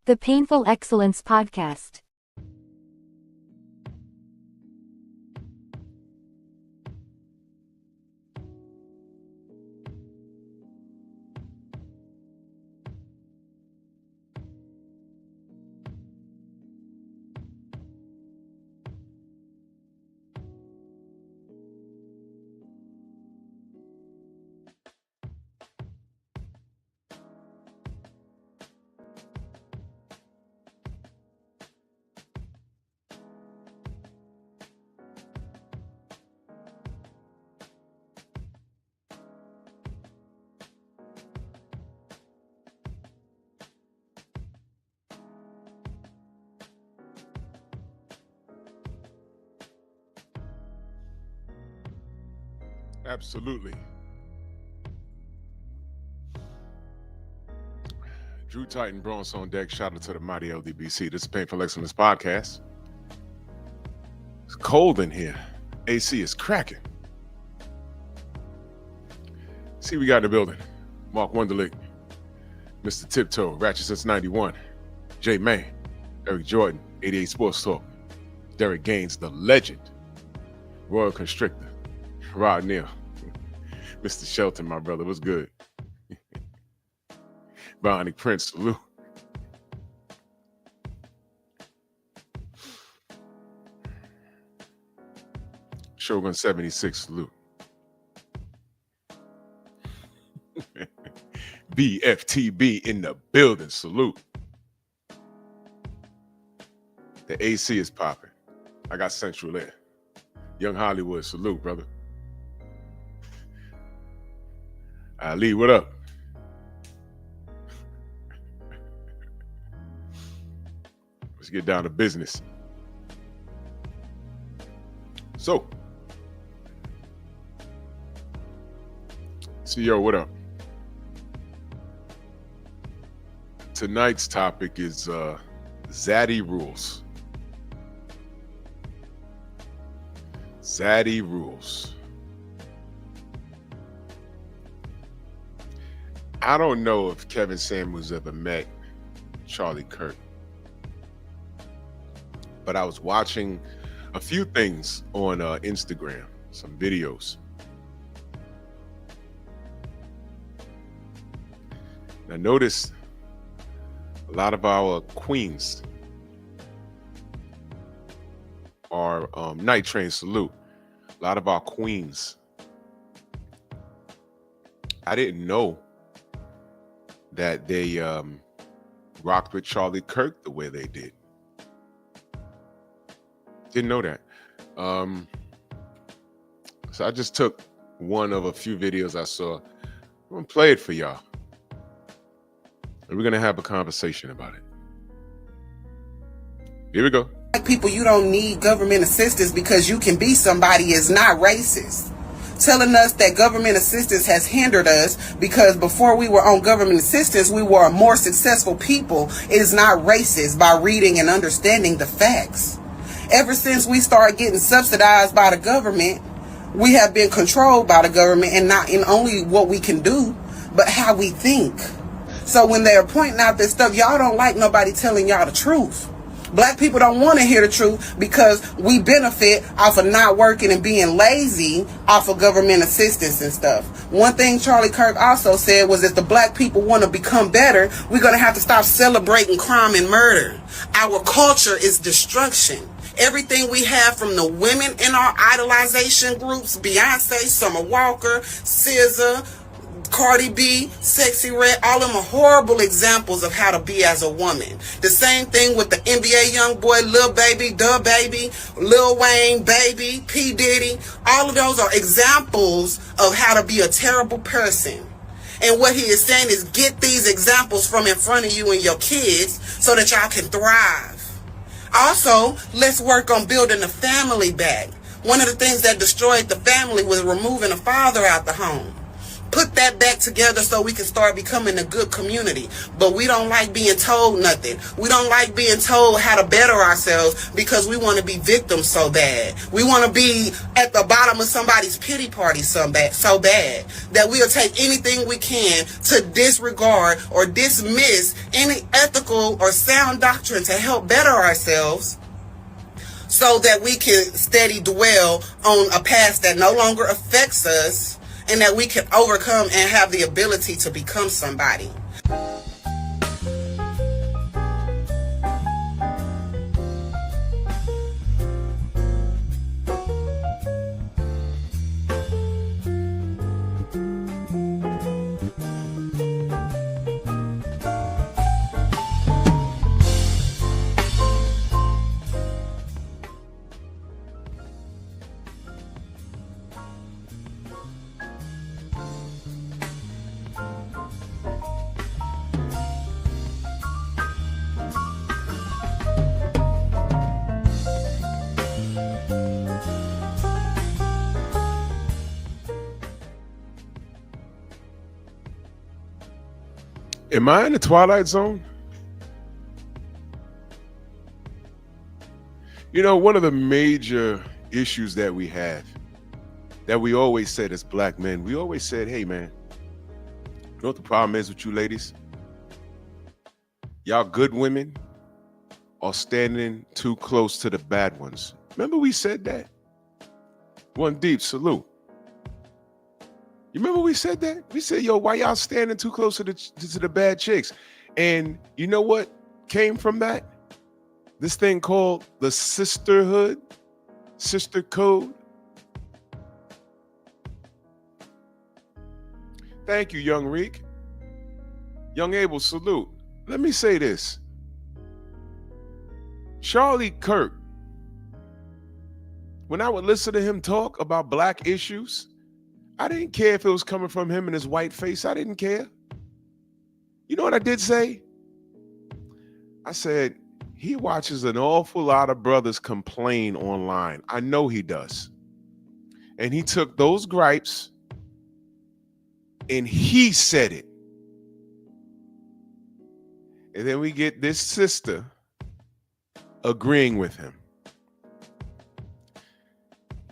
The Painful Excellence Podcast. Absolutely. Drew Titan, Bronze on deck. Shout out to the mighty LDBC. This is Painful Excellence Podcast. It's cold in here. AC is cracking. See, we got in the building. Mark Wunderlich, Mr. Tiptoe, Ratchet since 91. Jay May, Eric Jordan, 88 Sports Talk. Derek Gaines, the legend. Royal Constrictor. Rod Neal, Mr. Shelton, my brother, what's good? Bionic Prince, salute. Shogun 76, salute. BFTB in the building, salute. The AC is popping. I got Central Air. Young Hollywood, salute, brother. Ali, what up? Let's get down to business. So, CEO, what up? Tonight's topic is Zaddy rules. Zaddy rules. I don't know if Kevin Samuels ever met Charlie Kirk, but I was watching a few things on Instagram, some videos. And I noticed a lot of our queens are Night Train, salute. A lot of our queens. I didn't know that they rocked with Charlie Kirk the way they did. Didn't know that. So I just took one of a few videos I saw. I'm gonna play it for y'all. And we're gonna have a conversation about it. Here we go. People, you don't need government assistance because you can be somebody is not racist. Telling us that government assistance has hindered us because before we were on government assistance, we were a more successful people. It is not racist by reading and understanding the facts. Ever since we started getting subsidized by the government, we have been controlled by the government, and not in only what we can do, but how we think. So when they're pointing out this stuff, y'all don't like nobody telling y'all the truth. Black people don't want to hear the truth because we benefit off of not working and being lazy off of government assistance and stuff. One thing Charlie Kirk also said was if the black people want to become better, we're going to have to stop celebrating crime and murder. Our culture is destruction. Everything we have from the women in our idolization groups, Beyonce, Summer Walker, SZA, Cardi B, Sexy Red, all of them are horrible examples of how to be as a woman. The same thing with the NBA young boy, Lil Baby, Da Baby, Lil Wayne, Baby, P. Diddy. All of those are examples of how to be a terrible person. And what he is saying is get these examples from in front of you and your kids so that y'all can thrive. Also, let's work on building the family back. One of the things that destroyed the family was removing the father out the home. put that back together so we can start becoming a good community. But we don't like being told nothing. We don't like being told how to better ourselves because we want to be victims so bad. We want to be at the bottom of somebody's pity party so bad that we'll take anything we can to disregard or dismiss any ethical or sound doctrine to help better ourselves, so that we can steady dwell on a past that no longer affects us and that we can overcome and have the ability to become somebody. Am I in the Twilight Zone? You know, one of the major issues that we have, that we always said as black men, we always said, hey man, you know what the problem is with you ladies? Y'all good women are standing too close to the bad ones. Remember we said that? One deep salute. You remember we said that? We said, yo, why y'all standing too close to the bad chicks? And you know what came from that? This thing called the sisterhood, sister code. Thank you, Young Reek. Young Abel, salute. Let me say this. Charlie Kirk, when I would listen to him talk about black issues, I didn't care if it was coming from him and his white face. I didn't care. You know what I did say? I said, he watches an awful lot of brothers complain online. I know he does. And he took those gripes and he said it. And then we get this sister agreeing with him.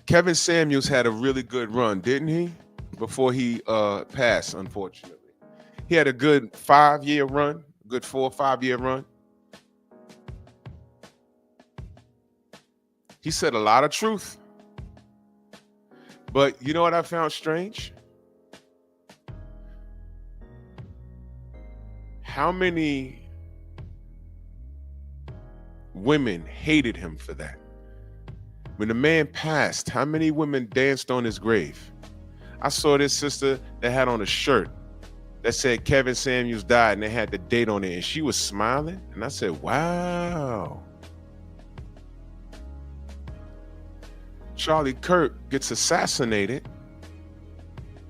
Kevin Samuels had a really good run, didn't he? Before he passed, unfortunately. He had a good 5-year run, good 4 or 5 year run. He said a lot of truth. But you know what I found strange? How many women hated him for that? When the man passed, how many women danced on his grave? I saw this sister that had on a shirt that said Kevin Samuels died and they had the date on it and she was smiling. And I said, wow. Charlie Kirk gets assassinated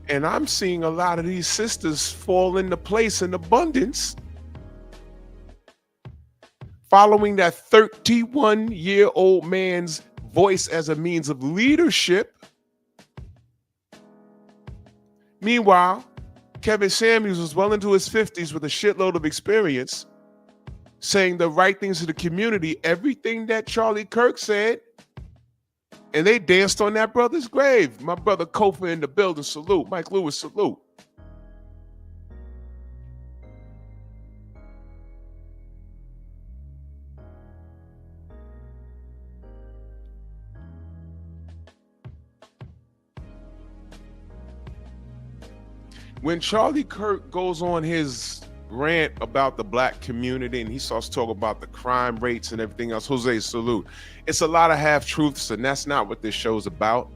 and I'm seeing a lot of these sisters fall into place in abundance following that 31-year-old man's voice as a means of leadership. Meanwhile, Kevin Samuels was well into his 50s with a shitload of experience, saying the right things to the community, everything that Charlie Kirk said, and they danced on that brother's grave. My brother Kofa in the building, salute. Mike Lewis, salute. When Charlie Kirk goes on his rant about the black community and he starts talking about the crime rates and everything else, Jose, salute. It's a lot of half-truths, and that's not what this show's about.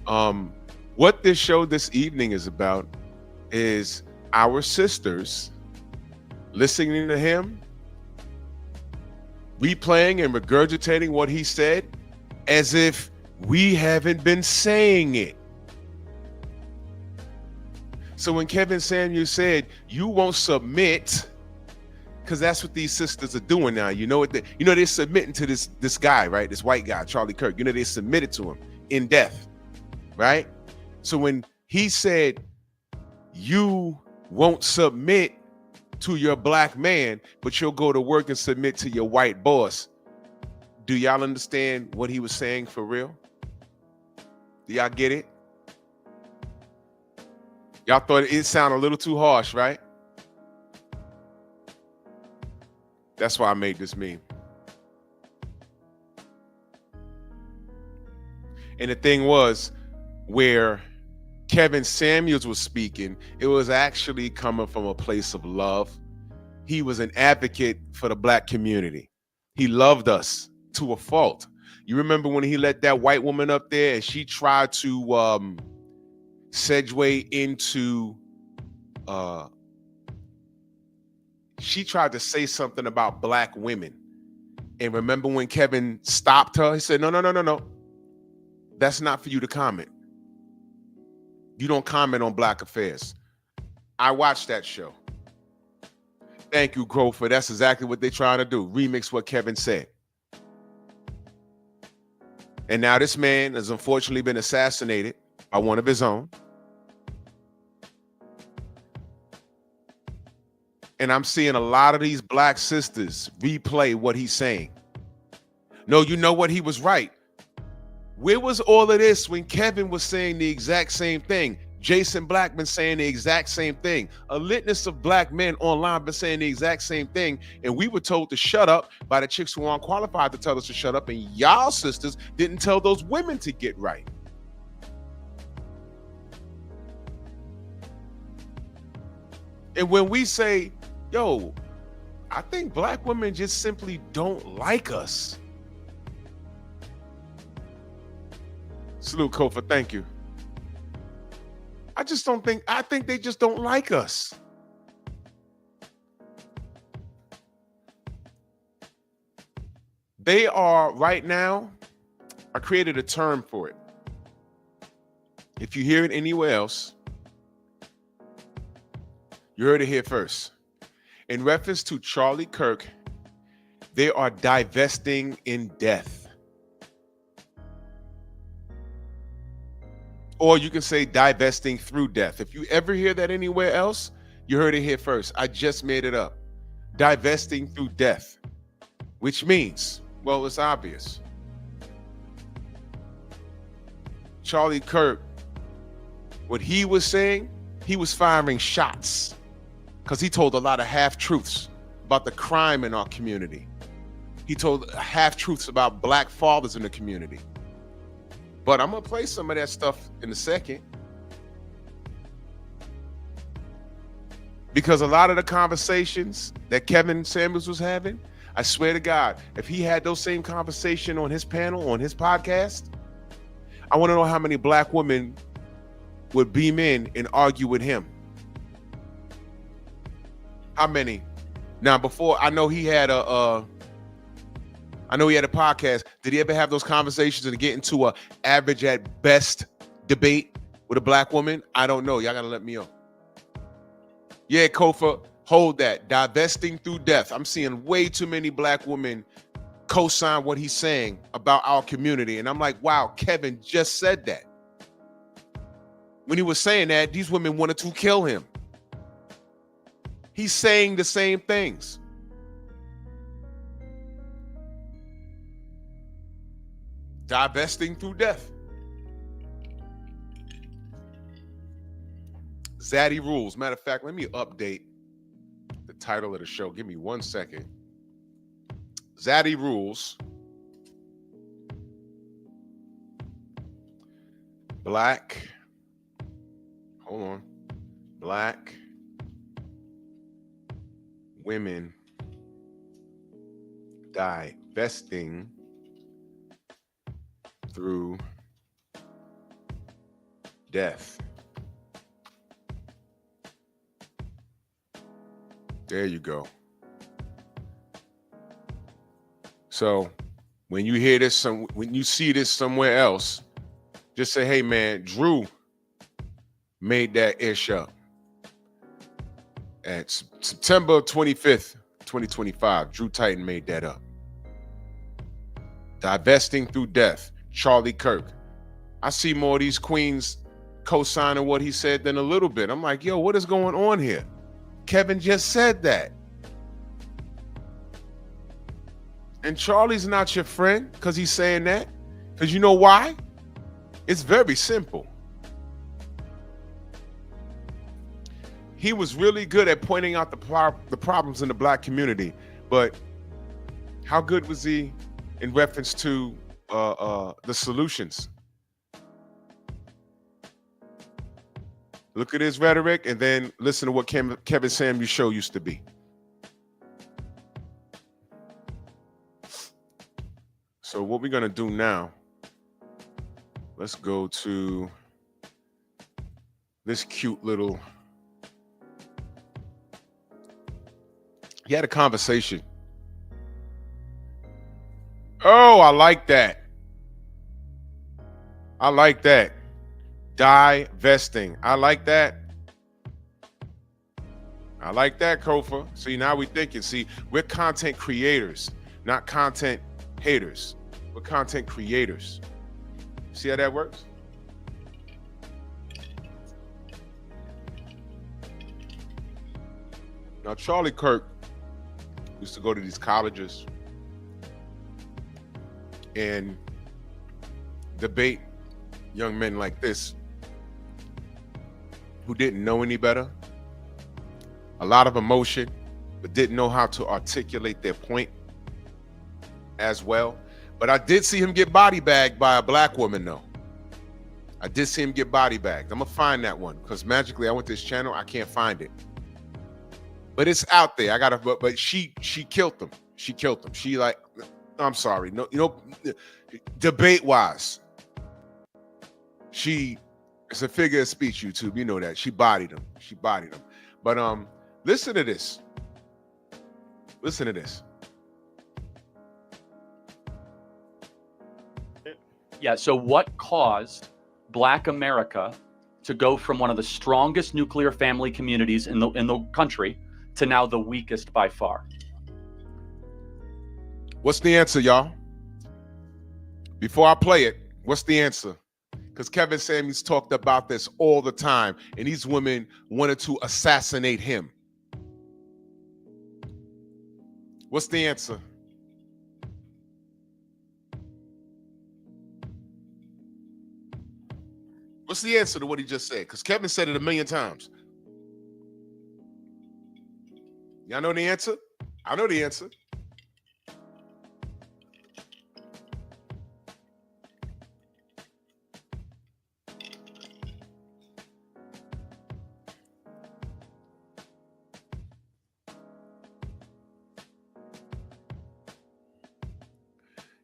What this show this evening is about is our sisters listening to him, replaying and regurgitating what he said as if we haven't been saying it. So when Kevin Samuels said, you won't submit, because that's what these sisters are doing now. You know what? They're submitting to this guy, right? This white guy, Charlie Kirk. They submitted to him in death, right? So when he said, you won't submit to your black man, but you'll go to work and submit to your white boss. Do y'all understand what he was saying for real? Do y'all get it? Y'all thought it sounded a little too harsh, right? That's why I made this meme. And the thing was, where Kevin Samuels was speaking, it was actually coming from a place of love. He was an advocate for the black community. He loved us to a fault. You remember when he let that white woman up there and she tried to segue into, she tried to say something about black women. And remember when Kevin stopped her? He said, no. That's not for you to comment. You don't comment on black affairs. I watched that show. Thank you, Grover. That's exactly what they're trying to do. Remix what Kevin said. And now this man has unfortunately been assassinated by one of his own. And I'm seeing a lot of these black sisters replay what he's saying. No, you know what? He was right. Where was all of this when Kevin was saying the exact same thing? Jason Blackman saying the exact same thing. A litness of black men online been saying the exact same thing. And we were told to shut up by the chicks who aren't qualified to tell us to shut up. And y'all sisters didn't tell those women to get right. And when we say, yo, I think black women just simply don't like us. Salute, Kofa. Thank you. I think they just don't like us. They are right now, I created a term for it. If you hear it anywhere else, you heard it here first. In reference to Charlie Kirk, they are divesting in death. Or you can say divesting through death. If you ever hear that anywhere else, you heard it here first. I just made it up. Divesting through death, which means, well, it's obvious. Charlie Kirk, what he was saying, he was firing shots because he told a lot of half-truths about the crime in our community. He told half-truths about black fathers in the community. But I'm going to play some of that stuff in a second. Because a lot of the conversations that Kevin Samuels was having, I swear to God, if he had those same conversation on his panel, on his podcast, I want to know how many black women would beam in and argue with him. How many? Now, before, I know he had a podcast. Did he ever have those conversations and get into a average at best debate with a black woman? I don't know. Y'all gotta let me know. Yeah, Kofa, hold that. Divesting through death. I'm seeing way too many black women co-sign what he's saying about our community. And I'm like, wow, Kevin just said that. When he was saying that, these women wanted to kill him. He's saying the same things. Divesting through death. Zaddy rules. Matter of fact, let me update the title of the show. Give me 1 second. Zaddy rules. Black. Hold on. Black women divesting through death. There you go. So when you hear this, when you see this somewhere else, just say, hey man, Drew made that ish up. At September 25th, 2025, Drew Titan made that up. Divesting through death. Charlie Kirk. I see more of these queens co-signing what he said then a little bit. I'm like, yo, what is going on here? Kevin just said that. And Charlie's not your friend because he's saying that. Because you know why? It's very simple. He was really good at pointing out the problems in the black community, but how good was he in reference to the solutions? Look at his rhetoric and then listen to what Kevin Samuels' show used to be. So what we're gonna do now, let's go to this cute little, he had a conversation. Oh, I like that. I like that. Divesting. I like that. I like that, Kofa. See, now we're thinking. See, we're content creators, not content haters. We're content creators. See how that works? Now, Charlie Kirk used to go to these colleges and debate young men like this who didn't know any better, a lot of emotion, but didn't know how to articulate their point as well. But I did see him get body bagged by a black woman, though. I did see him get body bagged. I'm gonna find that one because magically I went to his channel, I can't find it. But it's out there. I gotta, but she killed him. She killed him. She like, I'm sorry, no, you know, debate wise, it's a figure of speech, YouTube. You know that. She bodied him. She bodied him. But listen to this. Listen to this. Yeah, so what caused Black America to go from one of the strongest nuclear family communities in the country to now the weakest by far? What's the answer, y'all? Before I play it, what's the answer? Because Kevin Samuels talked about this all the time, and these women wanted to assassinate him. What's the answer? What's the answer to what he just said? Because Kevin said it a million times. Y'all know the answer? I know the answer.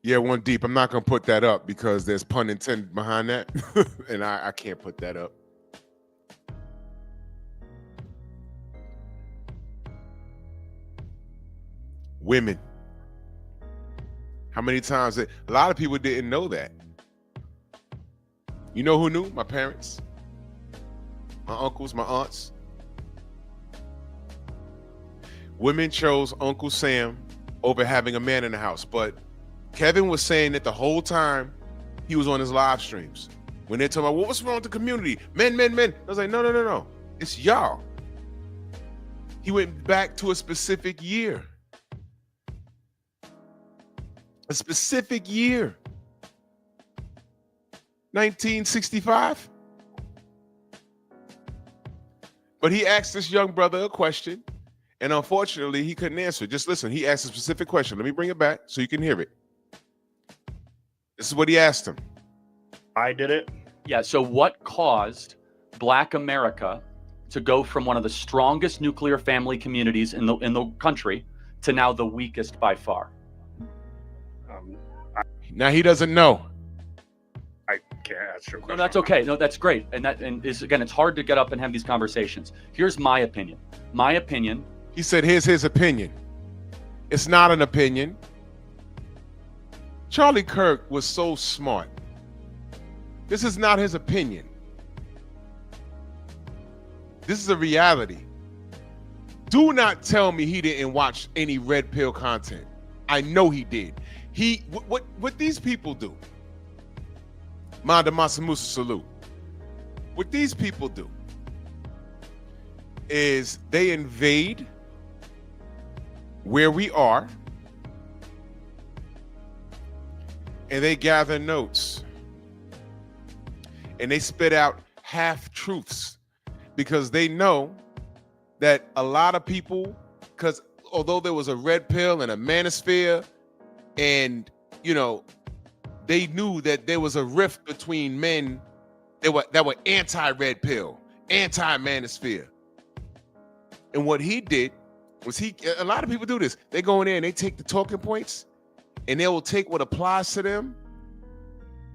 Yeah, one deep. I'm not going to put that up because there's pun intended behind that. And I can't put that up. Women. How many times? A lot of people didn't know that. You know who knew? My parents. My uncles, my aunts. Women chose Uncle Sam over having a man in the house. But Kevin was saying that the whole time he was on his live streams. When they're talking about, well, what's wrong with the community? Men. I was like, no. It's y'all. He went back to a specific year. A specific year. 1965. But he asked this young brother a question, and unfortunately, he couldn't answer. Just listen. He asked a specific question. Let me bring it back so you can hear it. This is what he asked him. I did it. Yeah, so what caused Black America to go from one of the strongest nuclear family communities in the country to now the weakest by far? Now he doesn't know. I can't answer your question. No, that's okay. No, that's great. And is again, it's hard to get up and have these conversations. Here's my opinion. My opinion. He said, here's his opinion. It's not an opinion. Charlie Kirk was so smart. This is not his opinion. This is a reality. Do not tell me he didn't watch any Red Pill content. I know he did. What these people do. Manda Masamusa salute. What these people do is they invade where we are and they gather notes and they spit out half-truths because they know that a lot of people, because although there was a red pill and a manosphere, and they knew that there was a rift between men that were anti-red pill, anti-manosphere. And what he did was a lot of people do this. They go in there and they take the talking points and they will take what applies to them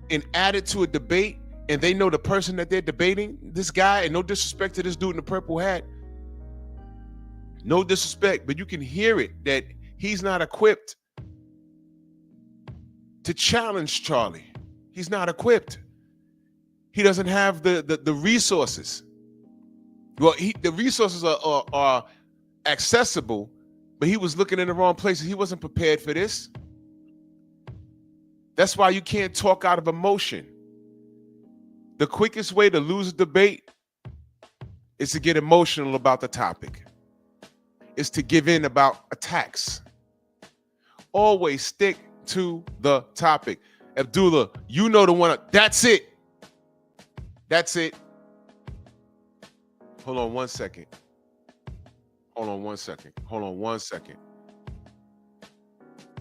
and add it to a debate. And they know the person that they're debating, this guy, and no disrespect to this dude in the purple hat, no disrespect, but you can hear it that he's not equipped to challenge Charlie. He's not equipped. He doesn't have the resources. Well, the resources are accessible, but he was looking in the wrong places. He wasn't prepared for this. That's why you can't talk out of emotion. The quickest way to lose a debate is to get emotional about the topic. Is to give in about attacks. Always stick to the topic. Abdullah, you know the one. That's it. That's it. Hold on one second. Hold on one second. Hold on one second.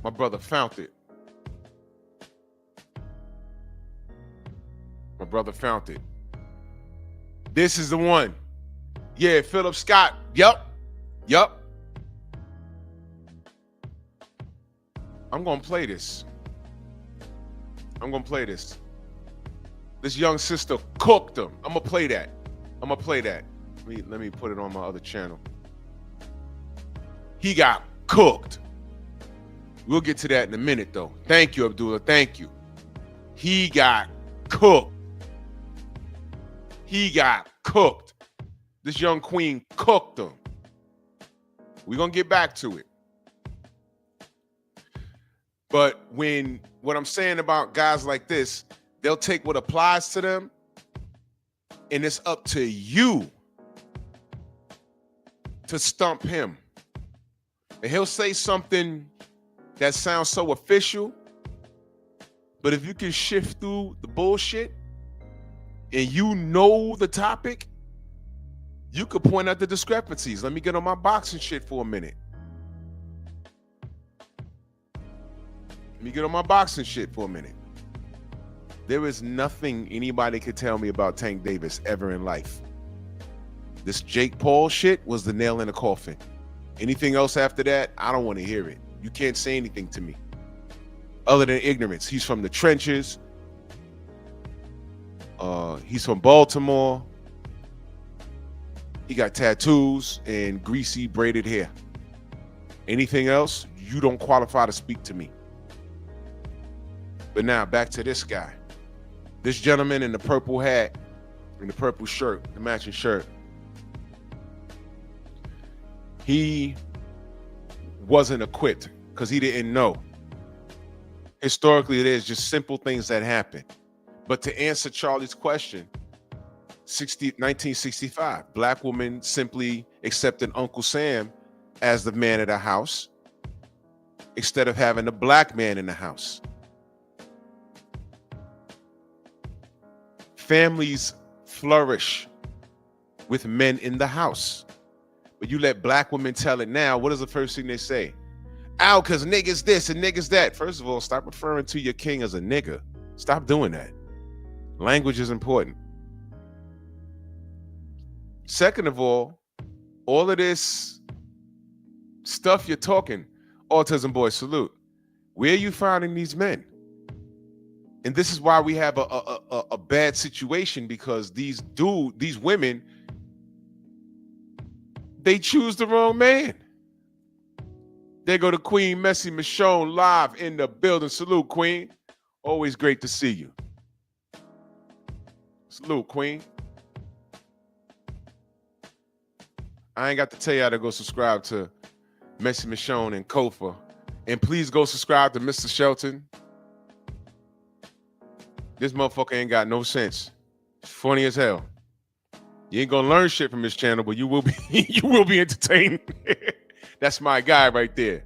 My brother found it. My brother found it. This is the one. Yeah, Philip Scott. Yup. I'm going to play this. This young sister cooked him. I'm going to play that. Let me put it on my other channel. He got cooked. We'll get to that in a minute, though. Thank you, Abdullah. Thank you. He got cooked. This young queen cooked him. We're going to get back to it. But what I'm saying about guys like this, they'll take what applies to them, and it's up to you to stump him. And he'll say something that sounds so official, but if you can shift through the bullshit and you know the topic, you could point out the discrepancies. Let me get on my boxing shit for a minute. There is nothing anybody could tell me about Tank Davis ever in life. This Jake Paul shit was the nail in the coffin. Anything else after that, I don't want to hear it. You can't say anything to me other than ignorance. He's from the trenches. He's from Baltimore. He got tattoos and greasy braided hair. Anything else, you don't qualify to speak to me. But now back to this guy. This gentleman in the purple hat, in the purple shirt, the matching shirt. He wasn't equipped because he didn't know. Historically, there's just simple things that happen. But to answer Charlie's question, 1965, black woman simply accepted Uncle Sam as the man of the house instead of having a black man in the house. Families flourish with men in the house. But you let black women tell it now, what is the first thing they say? Ow, because niggas this and niggas that. First of all, stop referring to your king as a nigga. Stop doing that. Language is important. Second of all of this stuff you're talking, Autism Boy Salute, where are you finding these men? And this is why we have a bad situation, because these women, they choose the wrong man. There go to Queen Messy Michonne live in the building. Salute, Queen. Always great to see you. Salute, Queen. I ain't got to tell you how to go subscribe to Messy Michonne and Kofa. And please go subscribe to Mr. Shelton. This motherfucker ain't got no sense. Funny as hell. You ain't gonna learn shit from this channel, but you will be you will be entertained. That's my guy right there.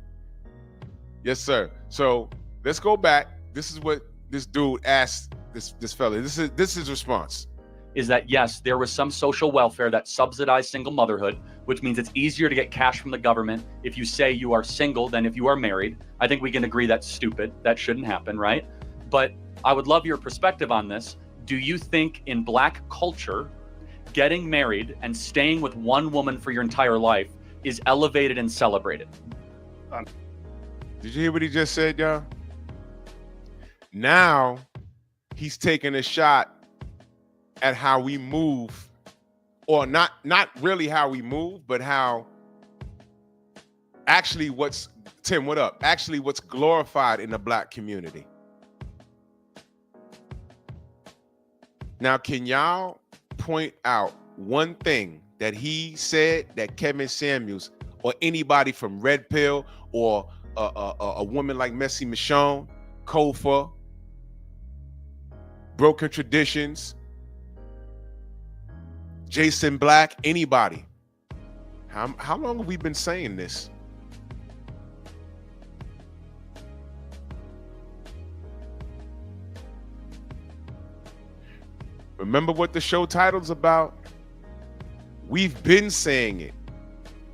Yes, sir. So let's go back. This is what this dude asked this fella. This is his response. Is that yes, there was some social welfare that subsidized single motherhood, which means it's easier to get cash from the government if you say you are single than if you are married. I think we can agree that's stupid. That shouldn't happen, right? But I would love your perspective on this. Do you think in Black culture, getting married and staying with one woman for your entire life is elevated and celebrated? Did you hear what he just said, y'all? Now he's taking a shot at how we move, or not really how we move, but how actually what's, Tim, what up? Actually what's glorified in the Black community. Now, can y'all point out one thing that he said that Kevin Samuels or anybody from Red Pill or a woman like Messi Michonne, Kofa, Broken Traditions, Jason Black, anybody? How long have we been saying this? Remember what the show title's about? We've been saying it.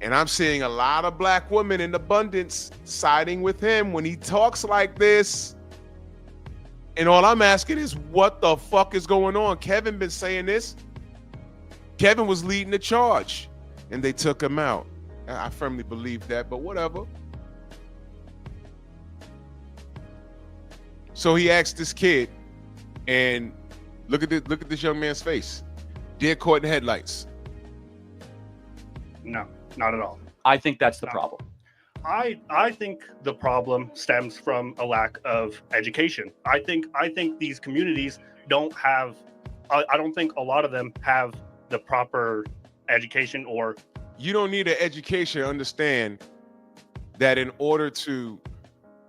And I'm seeing a lot of Black women in abundance siding with him when he talks like this. And all I'm asking is, what the fuck is going on? Kevin been saying this. Kevin was leading the charge and they took him out. I firmly believe that, but whatever. So he asked this kid, and look at this young man's face. Deer caught in headlights. No, not at all. I think that's the problem. I think the problem stems from a lack of education. I think these communities don't have. I don't think a lot of them have the proper education. Or you don't need an education to understand that in order to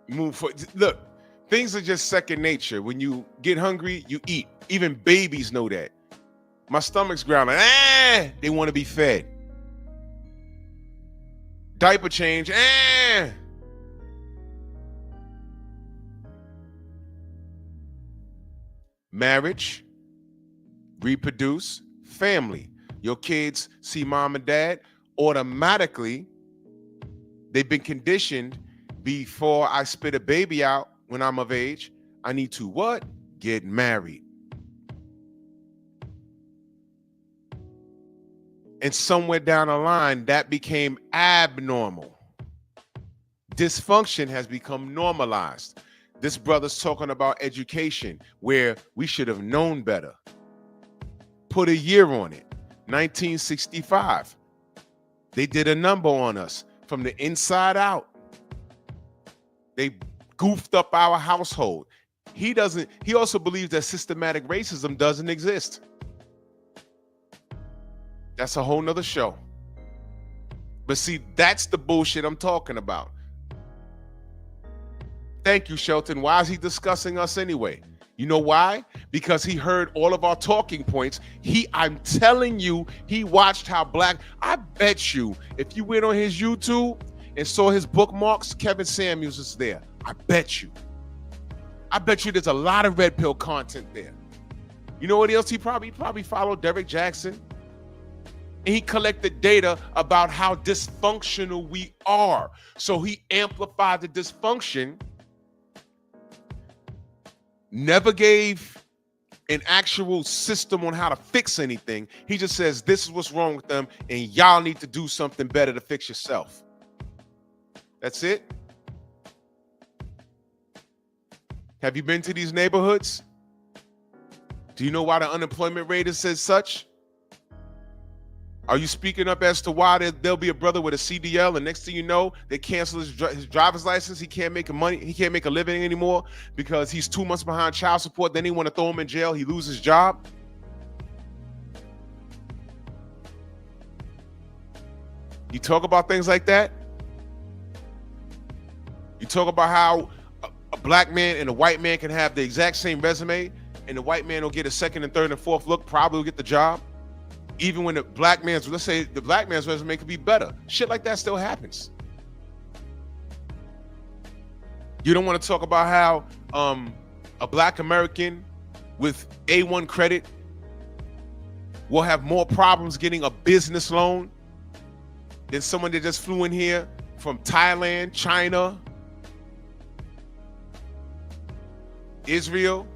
move forward. Look, things are just second nature. When you get hungry, you eat. Even babies know that. My stomach's growling. They want to be fed. Diaper change. Marriage, reproduce, family. Your kids see mom and dad, automatically they've been conditioned. Before I spit a baby out when I'm of age, I need to what? Get married. And somewhere down the line, that became abnormal. Dysfunction has become normalized. This brother's talking about education, where we should have known better. Put a year on it. 1965. They did a number on us from the inside out. They goofed up our household. He also believes that systematic racism doesn't exist. That's a whole nother show. But see, that's the bullshit I'm talking about. Thank you, Shelton. Why is he discussing us anyway? You know why? Because he heard all of our talking points. I'm telling you, he watched how Black. I bet you, if you went on his YouTube and saw his bookmarks, Kevin Samuels is there. I bet you. I bet you there's a lot of Red Pill content there. You know what else? He probably followed Derek Jackson. And he collected data about how dysfunctional we are. So he amplified the dysfunction, never gave an actual system on how to fix anything. He just says, this is what's wrong with them, and y'all need to do something better to fix yourself. That's it. Have you been to these neighborhoods? Do you know why the unemployment rate is as such? Are you speaking up as to why there'll be a brother with a CDL and next thing you know, they cancel his driver's license? He can't make a living anymore because he's 2 months behind child support. Then they want to throw him in jail. He loses his job. You talk about things like that. You talk about how a black man and a white man can have the exact same resume and the white man will get a second and third and fourth look, probably will get the job. Even when let's say the black man's resume could be better. Shit like that still happens. You don't want to talk about how a black American with A1 credit will have more problems getting a business loan than someone that just flew in here from Thailand, China, Israel.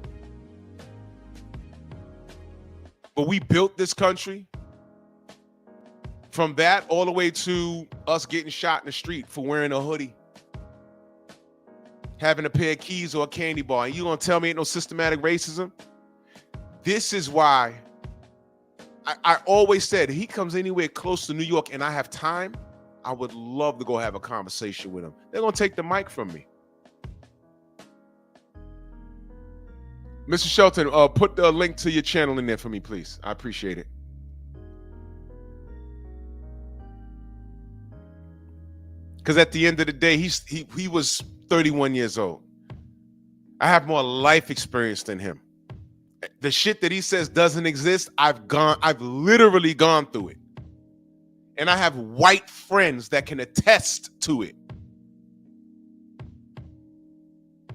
But we built this country from that all the way to us getting shot in the street for wearing a hoodie, having a pair of keys or a candy bar. And you gonna tell me ain't no systematic racism? This is why I always said, he comes anywhere close to New York and I have time, I would love to go have a conversation with him. They're gonna take the mic from me. Mr. Shelton, put the link to your channel in there for me, please. I appreciate it. Because at the end of the day, he was 31 years old. I have more life experience than him. The shit that he says doesn't exist, I've literally gone through it. And I have white friends that can attest to it.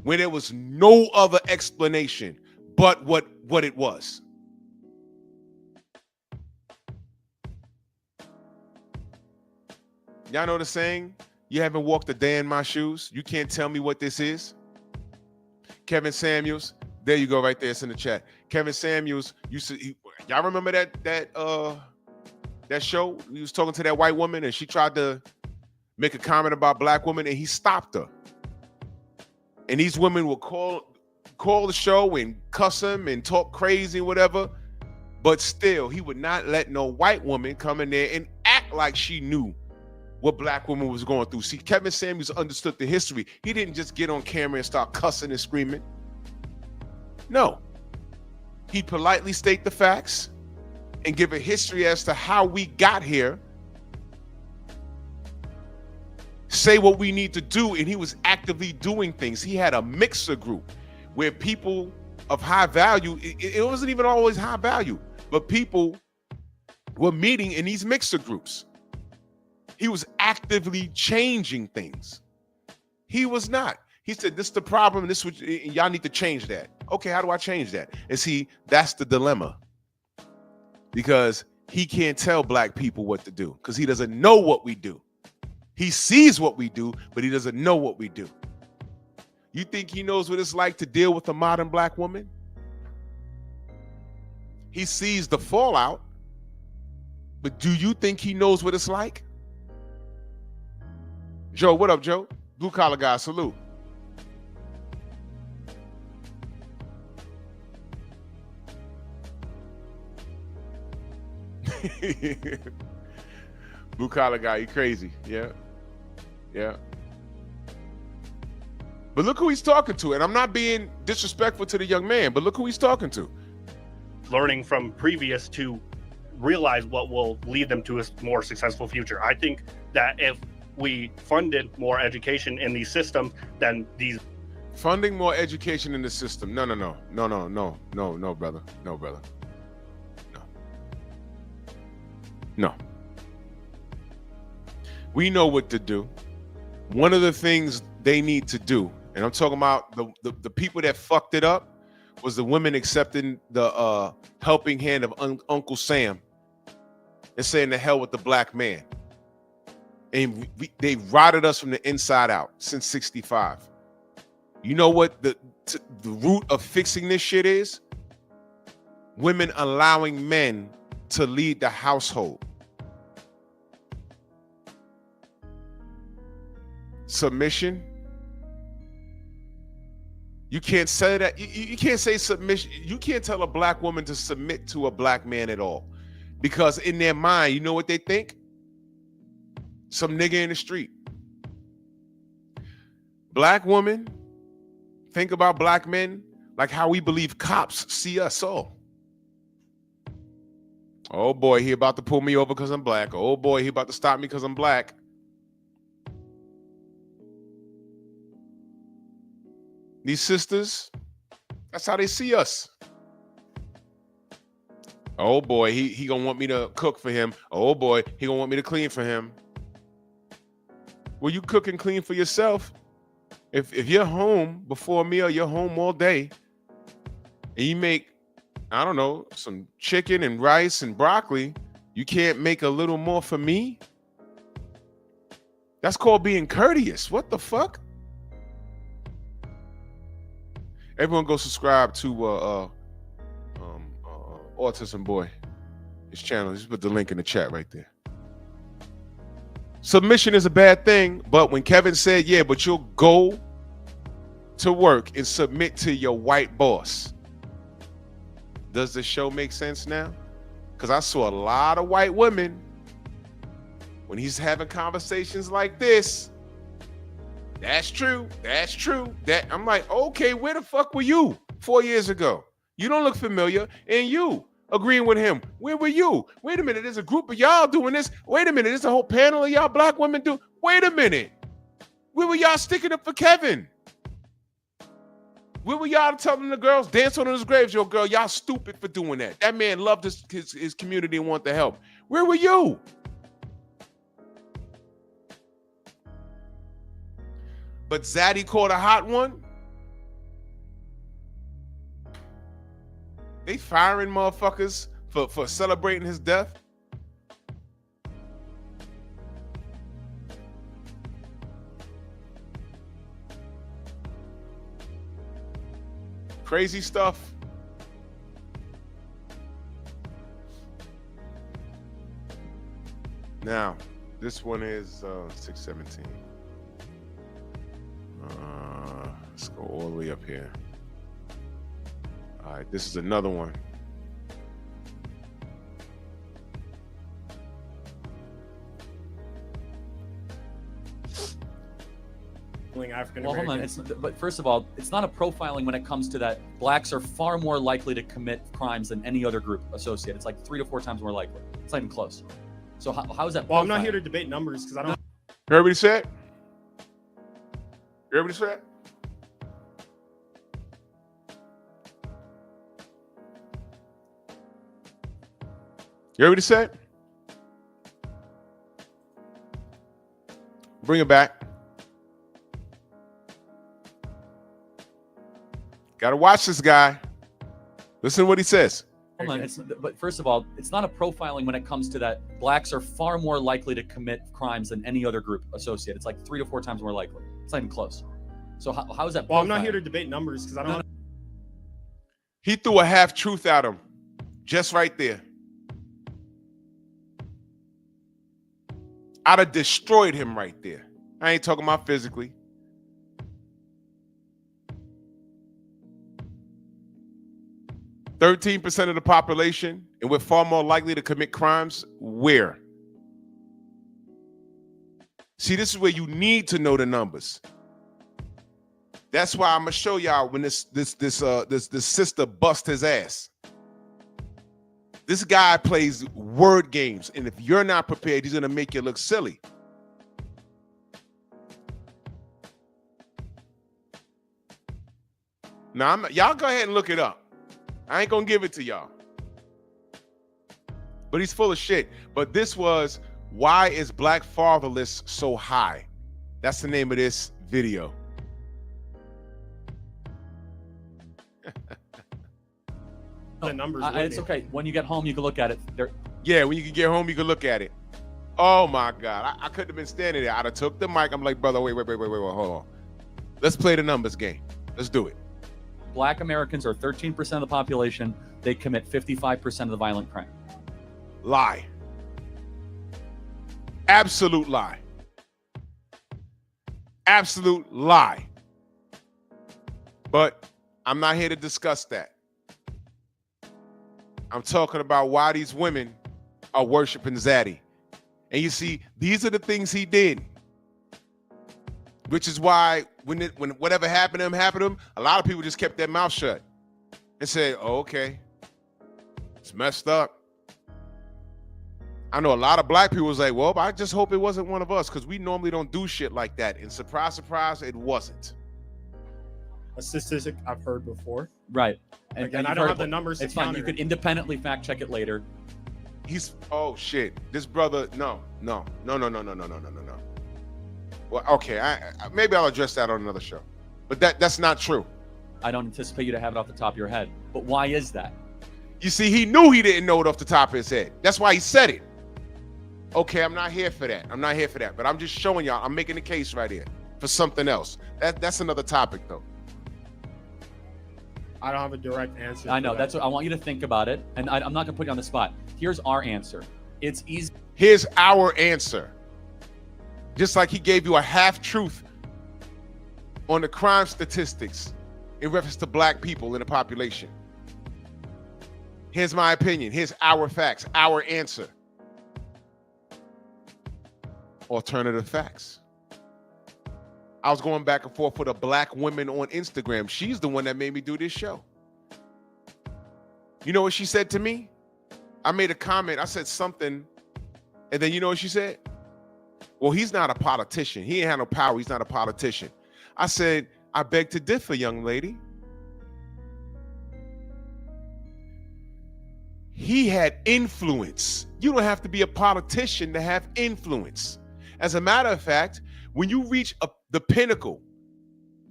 When there was no other explanation but what it was. Y'all know the saying? You haven't walked a day in my shoes. You can't tell me what this is. Kevin Samuels, there you go, right there. It's in the chat. Kevin Samuels used to. Y'all remember that show? He was talking to that white woman, and she tried to make a comment about black women, and he stopped her. And these women will call the show and cuss him and talk crazy and whatever, but still, he would not let no white woman come in there and act like she knew what black woman was going through. See, Kevin Samuels understood the history. He didn't just get on camera and start cussing and screaming. No. He'd politely state the facts and give a history as to how we got here, say what we need to do, and he was actively doing things. He had a mixer group where people of high value, it wasn't even always high value, but people were meeting in these mixer groups. He was actively changing things. He was not. He said, this is the problem, and y'all need to change that. Okay, how do I change that? And see, that's the dilemma. Because he can't tell black people what to do because he doesn't know what we do. He sees what we do, but he doesn't know what we do. You think he knows what it's like to deal with a modern black woman? He sees the fallout, but do you think he knows what it's like? Joe, what up, Joe? Blue collar guy, salute. Blue collar guy, you crazy. Yeah. But look who he's talking to. And I'm not being disrespectful to the young man, but look who he's talking to. Learning from previous to realize what will lead them to a more successful future. I think that if we funded more education in these systems, then these funding more education in the system. No, brother. No. We know what to do. One of the things they need to do, and I'm talking about the people that fucked it up, was the women accepting the helping hand of Uncle Sam and saying the hell with the black man. And they rotted us from the inside out since 65. You know what the root of fixing this shit is? Women allowing men to lead the household. Submission. You can't say that. You can't say submission. You can't tell a black woman to submit to a black man at all. Because in their mind, you know what they think? Some nigga in the street. Black women think about black men like how we believe cops see us all. Oh boy, he about to pull me over because I'm black. Oh boy, he about to stop me because I'm black. These sisters, that's how they see us. Oh boy, he gonna want me to cook for him. Oh boy, he gonna want me to clean for him. Well, you cook and clean for yourself. If you're home before a meal, you're home all day, and you make, I don't know, some chicken and rice and broccoli, you can't make a little more for me? That's called being courteous. What the fuck? Everyone go subscribe to Autism Boy, his channel. Just put the link in the chat right there. Submission is a bad thing, but when Kevin said, yeah, but you'll go to work and submit to your white boss, does the show make sense now? Because I saw a lot of white women, when he's having conversations like this, that's true, that I'm like, okay, where the fuck were you 4 years ago? You don't look familiar. And you agreeing with him, where were you? Wait a minute, there's a group of y'all doing this. Wait a minute, there's a whole panel of y'all black women do. Wait a minute, where were y'all sticking up for Kevin? Where were y'all telling the girls dance on his graves? Yo, girl, y'all stupid for doing that. That man loved his community and wanted to help. Where were you? But Zaddy caught a hot one. They firing motherfuckers for celebrating his death. Crazy stuff. Now, this one is 617. Let's go all the way up here. All right, this is another one. African Well, hold on. But first of all, it's not a profiling when it comes to that. Blacks are far more likely to commit crimes than any other group associated. It's like 3 to 4 times more likely. It's not even close. So how is that? Well, I'm not here to debate numbers because I don't. You heard what he said? You heard what he said? You heard what he said? Bring it back. Gotta watch this guy. Listen to what he says. Hold on. But first of all, it's not a profiling when it comes to that. Blacks are far more likely to commit crimes than any other group associated. It's like 3 to 4 times more likely. It's not even close. So how is that? Well, I'm not here to debate numbers because I don't. He threw a half truth at him, just right there. I'd have destroyed him right there. I ain't talking about physically. %13% of the population, and we're far more likely to commit crimes. Where? See, this is where you need to know the numbers. That's why I'm gonna show y'all when this sister bust his ass. This guy plays word games, and if you're not prepared, he's gonna make you look silly. Now, y'all go ahead and look it up. I ain't gonna give it to y'all. But he's full of shit. But this was, why is black fatherless so high? That's the name of this video. The numbers. It's okay. When you get home, you can look at it. Yeah, when you can get home, you can look at it. Oh my God, I couldn't have been standing there. I'd have took the mic. I'm like, brother, wait, hold on. Let's play the numbers game. Let's do it. Black Americans are 13% of the population. They commit 55% of the violent crime. Lie. Absolute lie. Absolute lie. But I'm not here to discuss that. I'm talking about why these women are worshiping Zaddy. And you see, these are the things he did. Which is why when whatever happened to him, a lot of people just kept their mouth shut and said, oh, okay, it's messed up. I know a lot of black people was like, well, I just hope it wasn't one of us because we normally don't do shit like that. And surprise, surprise, it wasn't. A statistic I've heard before Right. Again, I you've don't heard have the it. numbers to It's fine. counter You could it. independently fact check it later. Oh shit, this brother, no. Well, okay, maybe I'll address that on another show, but that's not true. I don't anticipate you to have it off the top of your head. But why is that? You see, he knew he didn't know it off the top of his head. That's why he said it. Okay, I'm not here for that. But I'm just showing y'all, I'm making a case right here for something else. That's another topic though. I don't have a direct answer. I know. for That's that. what I want you to think about it. And I'm not going to put you on the spot. Here's our answer. It's easy. Here's our answer. Just like he gave you a half truth on the crime statistics in reference to black people in the population. Here's my opinion. Here's our facts, our answer. Alternative facts. I was going back and forth with a black woman on Instagram. She's the one that made me do this show. You know what she said to me? I made a comment. I said something. And then you know what she said? Well, he's not a politician. He ain't had no power. He's not a politician. I said, I beg to differ, young lady. He had influence. You don't have to be a politician to have influence. As a matter of fact, when you reach the pinnacle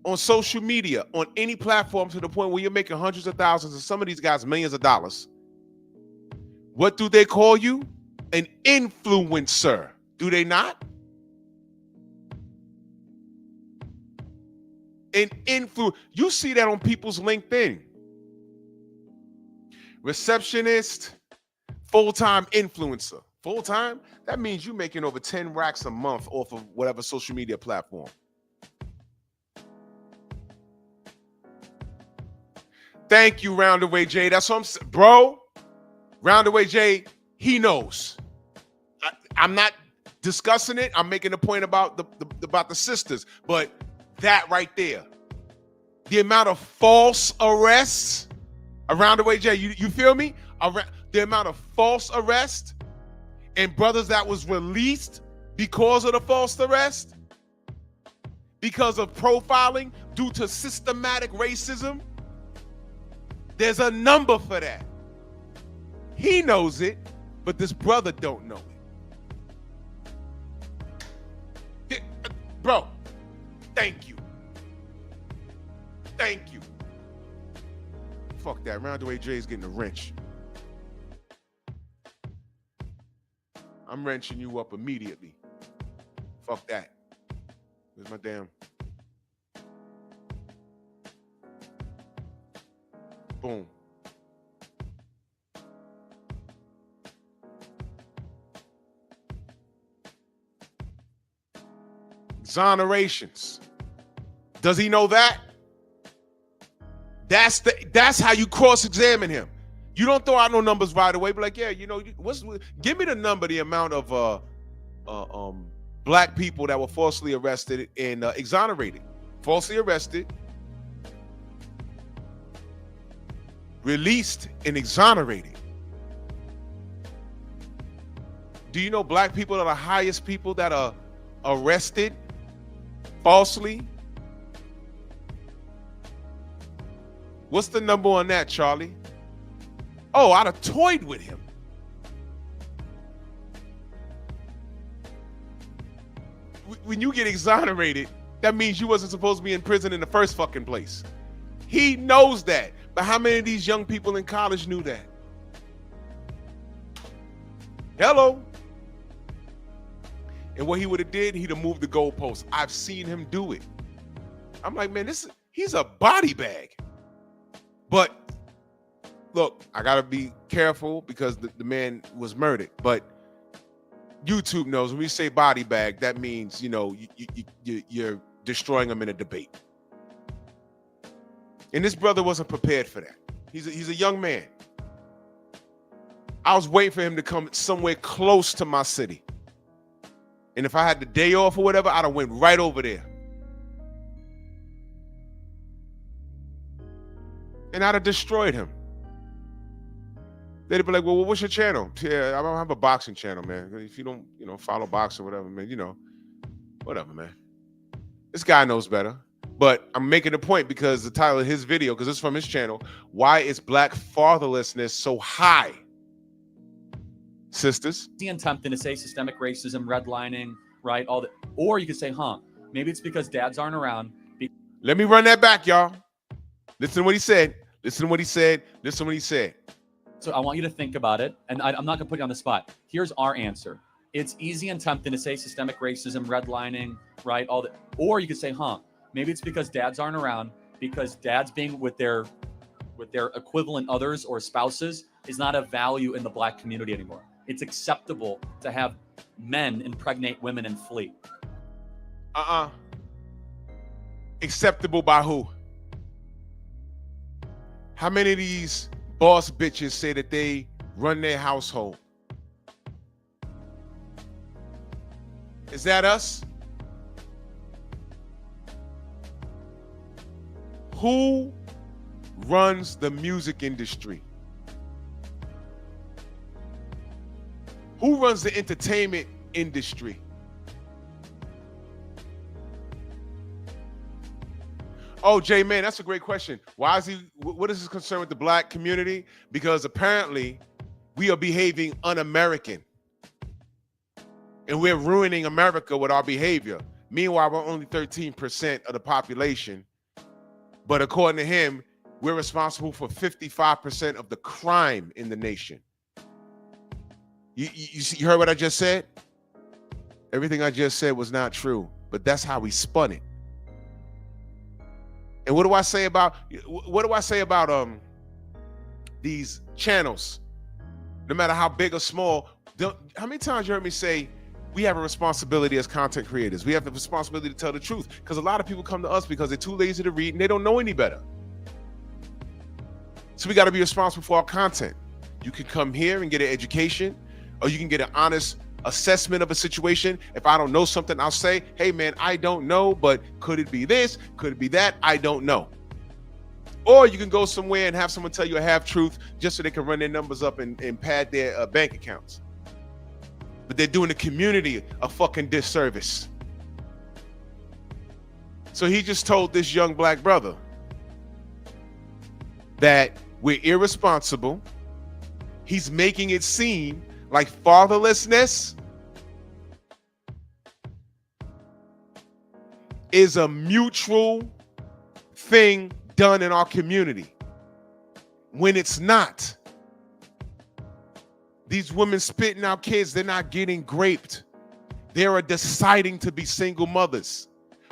on social media, on any platform to the point where you're making hundreds of thousands and some of these guys millions of dollars, what do they call you? An influencer. Do they not? An influence. You see that on people's LinkedIn. Receptionist, full-time influencer. Full-time? That means you're making over 10 racks a month off of whatever social media platform. Thank you, Roundaway J. That's what I'm saying. Bro, Roundaway J, he knows. I'm not discussing it. I'm making a point about the sisters. But that right there, the amount of false arrests, Roundaway J, you feel me? The amount of false arrests and brothers that was released because of the false arrest, because of profiling due to systematic racism. There's a number for that. He knows it, but this brother don't know it. Bro, thank you. Thank you. Fuck that. Roundaway J's getting a wrench. I'm wrenching you up immediately. Fuck that. Where's my damn... Boom. Exonerations. Does he know that? That's how you cross-examine him. You don't throw out no numbers right away, but like, yeah, you know, give me the number, the amount of black people that were falsely arrested and exonerated. Falsely arrested, released, and exonerated. Do you know black people are the highest people that are arrested falsely? What's the number on that, Charlie? Oh, I'd have toyed with him. When you get exonerated, that means you wasn't supposed to be in prison in the first fucking place. He knows that. But how many of these young people in college knew that? Hello? And what he would have did, he'd have moved the goalposts. I've seen him do it. I'm like, man, he's a body bag. But look, I gotta be careful because the man was murdered. But YouTube knows when we say body bag, that means, you know, you're destroying him in a debate. And this brother wasn't prepared for that. He's a young man. I was waiting for him to come somewhere close to my city. And if I had the day off or whatever, I'd have went right over there. And I'd have destroyed him. They'd be like, well, what's your channel? Yeah, I don't have a boxing channel, man. If you don't, follow boxing or whatever, man, whatever, man. This guy knows better. But I'm making a point because the title of his video, because it's from his channel, why is black fatherlessness so high? Sisters? The tempting to say systemic racism, redlining, right? All that. Or you could say, maybe it's because dads aren't around. Let me run that back, y'all. Listen to what he said. Listen to what he said. Listen to what he said. So I want you to think about it, and I'm not going to put you on the spot. Here's our answer. It's easy and tempting to say systemic racism, redlining, right? All that. Or you could say, maybe it's because dads aren't around, because dads being with their equivalent others or spouses is not a value in the black community anymore. It's acceptable to have men impregnate women and flee. Acceptable by who? How many of these boss bitches say that they run their household? Is that us? Who runs the music industry? Who runs the entertainment industry? Oh, Jay, man, that's a great question. Why is he? What is his concern with the black community? Because apparently we are behaving un-American. And we're ruining America with our behavior. Meanwhile, we're only 13% of the population. But according to him, we're responsible for 55% of the crime in the nation. You heard what I just said? Everything I just said was not true, but that's how he spun it. And what do I say about these channels? No matter how big or small, how many times you heard me say we have a responsibility as content creators? We have the responsibility to tell the truth, because a lot of people come to us because they're too lazy to read and they don't know any better. So we got to be responsible for our content. You can come here and get an education, or you can get an honest assessment of a situation. If I don't know something, I'll say, hey man, I don't know, but could it be this? Could it be that? I don't know. Or you can go somewhere and have someone tell you a half truth just so they can run their numbers up and pad their bank accounts. But they're doing the community a fucking disservice. So he just told this young black brother that we're irresponsible. He's making it seem like fatherlessness is a mutual thing done in our community, when it's not. These women spitting out kids, they're not getting raped. They are deciding to be single mothers,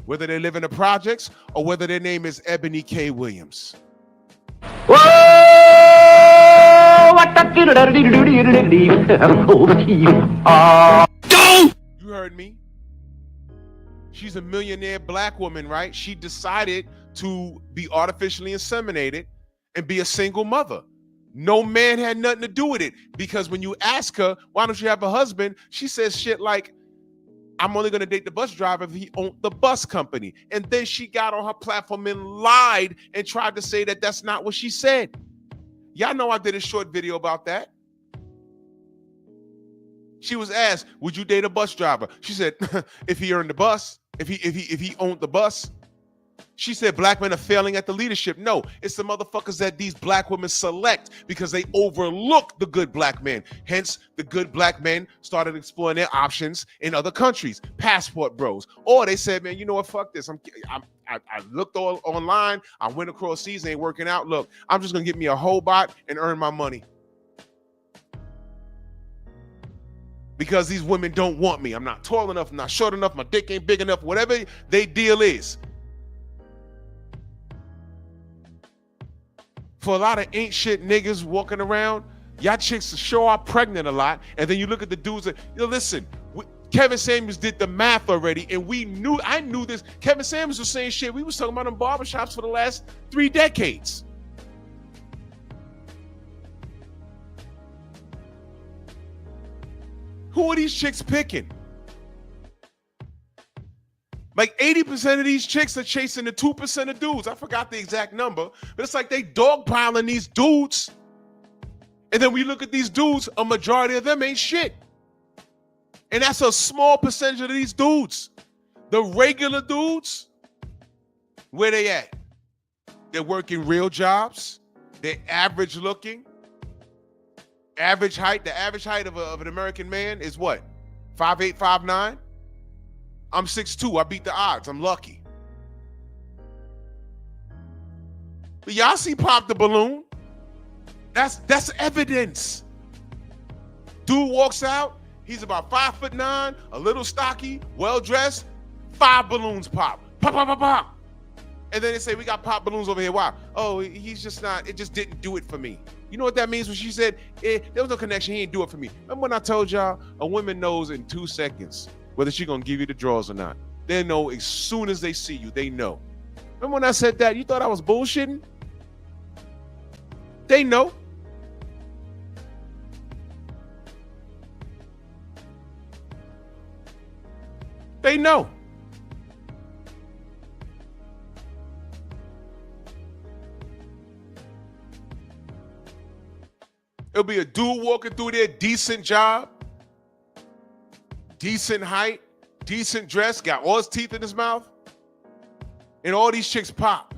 whether they live in the projects or whether their name is Ebony K. Williams. You heard me. She's a millionaire black woman, right? She decided to be artificially inseminated and be a single mother. No man had nothing to do with it, because when you ask her, why don't you have a husband? She says shit like, I'm only going to date the bus driver if he owned the bus company. And then she got on her platform and lied and tried to say that that's not what she said. Y'all know I did a short video about that. She was asked, would you date a bus driver? She said, if he earned the bus, if he owned the bus. She said black men are failing at the leadership. No, it's the motherfuckers that these black women select because they overlook the good black men. Hence, the good black men started exploring their options in other countries, passport bros. Or they said, man, you know what, fuck this. I looked online, I went across seas, ain't working out. Look, I'm just gonna get me a whole bot and earn my money. Because these women don't want me. I'm not tall enough, I'm not short enough, my dick ain't big enough, whatever they deal is. For a lot of ain't shit niggas walking around, y'all chicks sure are pregnant a lot. And then you look at the dudes that, listen, Kevin Samuels did the math already, and I knew this. Kevin Samuels was saying shit we was talking about in barbershops for the last 3 decades. Who are these chicks picking? Like 80% of these chicks are chasing the 2% of dudes. I forgot the exact number, but it's like they dogpiling these dudes. And then we look at these dudes, a majority of them ain't shit. And that's a small percentage of these dudes. The regular dudes, Where they at? They're working real jobs. They're average looking. Average height. The average height of an American man is what? 5'8", 5'9"? I'm 6'2". I beat the odds. I'm lucky. But y'all see Pop the Balloon? That's evidence. Dude walks out. He's about 5'9", a little stocky, well-dressed. 5 balloons pop. Pop, pop, pop, pop. And then they say, we got pop balloons over here. Wow. Oh, he's just not, it just didn't do it for me. You know what that means when she said, there was no connection, he didn't do it for me. Remember when I told y'all, a woman knows in 2 seconds whether she's going to give you the draws or not. They know as soon as they see you, they know. Remember when I said that? You thought I was bullshitting? They know. They know. It'll be a dude walking through there, decent job, decent height, decent dress, got all his teeth in his mouth, and all these chicks pop.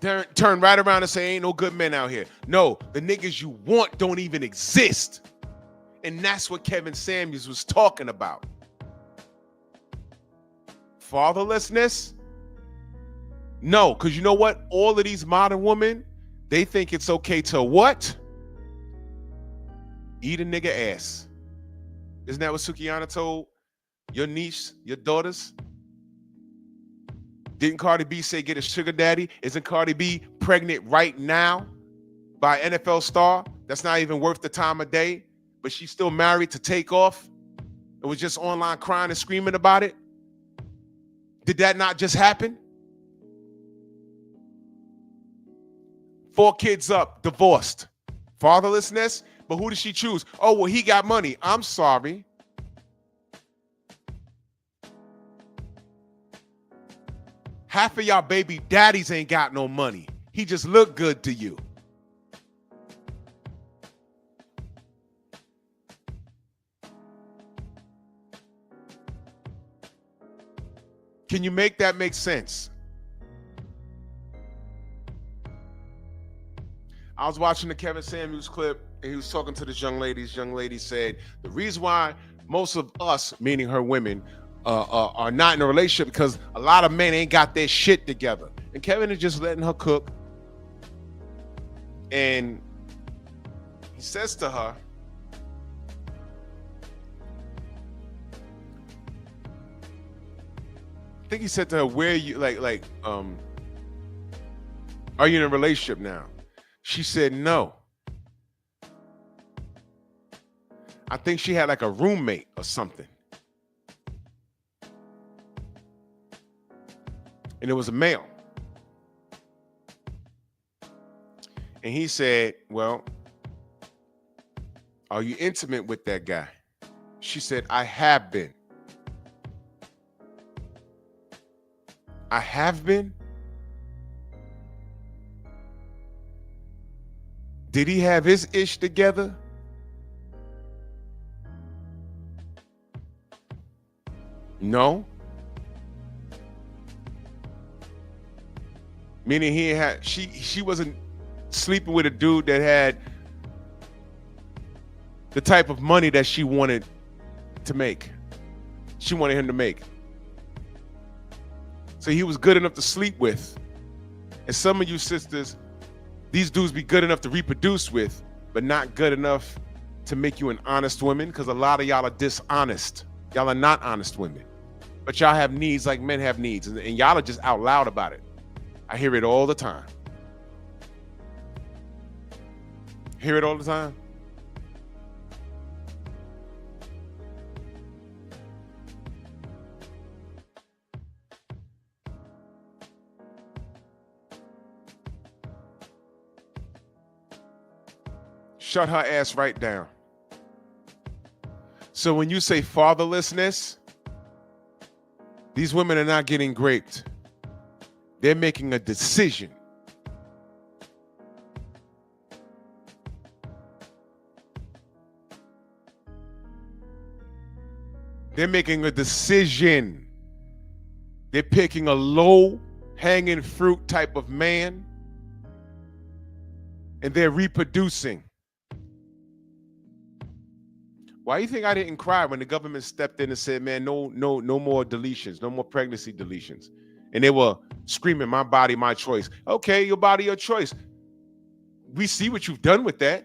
Turn right around and say, ain't no good men out here. No, the niggas you want don't even exist. And that's what Kevin Samuels was talking about. Fatherlessness? No, because you know what? All of these modern women, they think it's okay to what? Eat a nigga ass. Isn't that what Sukiyana told your niece, your daughters? Didn't Cardi B say get a sugar daddy? Isn't Cardi B pregnant right now by an NFL star? That's not even worth the time of day, but she's still married to Takeoff. It was just online crying and screaming about it. Did that not just happen? 4 kids up, divorced. Fatherlessness? But who did she choose? Oh, well, he got money. I'm sorry. Half of y'all baby daddies ain't got no money. He just looked good to you. Can you make that make sense? I was watching the Kevin Samuels clip, and he was talking to this young lady. This young lady said, the reason why most of us, meaning her women, are not in a relationship because a lot of men ain't got their shit together. And Kevin is just letting her cook. And he says to her, I think he said to her, where you are you in a relationship now? She said no. I think she had like a roommate or something. And it was a male. And he said, well, are you intimate with that guy? She said, I have been. I have been? Did he have his ish together? No. Meaning he had she wasn't sleeping with a dude that had the type of money that she wanted to make. She wanted him to make. So he was good enough to sleep with. And some of you sisters, these dudes be good enough to reproduce with, but not good enough to make you an honest woman, because a lot of y'all are dishonest. Y'all are not honest women. But y'all have needs like men have needs, and y'all are just out loud about it. I hear it all the time. Hear it all the time. Shut her ass right down. So when you say fatherlessness, these women are not getting raped. They're making a decision. They're making a decision They're picking a low-hanging fruit type of man, and they're reproducing. Why do you think I didn't cry when the government stepped in and said, man, no more deletions, no more pregnancy deletions? And they were screaming, my body, my choice. Okay, your body, your choice. We see what you've done with that.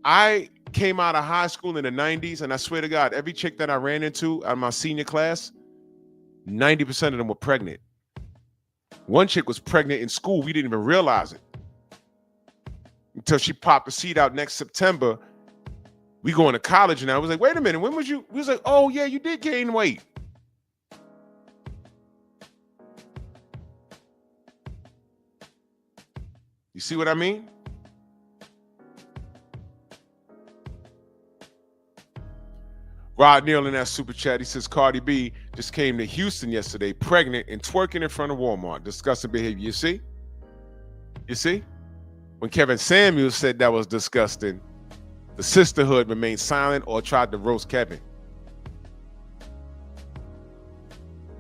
I came out of high school in the 90s, and I swear to God, every chick that I ran into out of my senior class, 90% of them were pregnant. One chick was pregnant in school. We didn't even realize it until she popped the seed out next September. We going to college, and I was like, wait a minute, when was you? We was like, oh yeah, you did gain weight. You see what I mean? Rod Neal in that super chat, he says Cardi B just came to Houston yesterday, pregnant and twerking in front of Walmart. Disgusting behavior. You see? You see? When Kevin Samuels said that was disgusting, the sisterhood remained silent or tried to roast Kevin.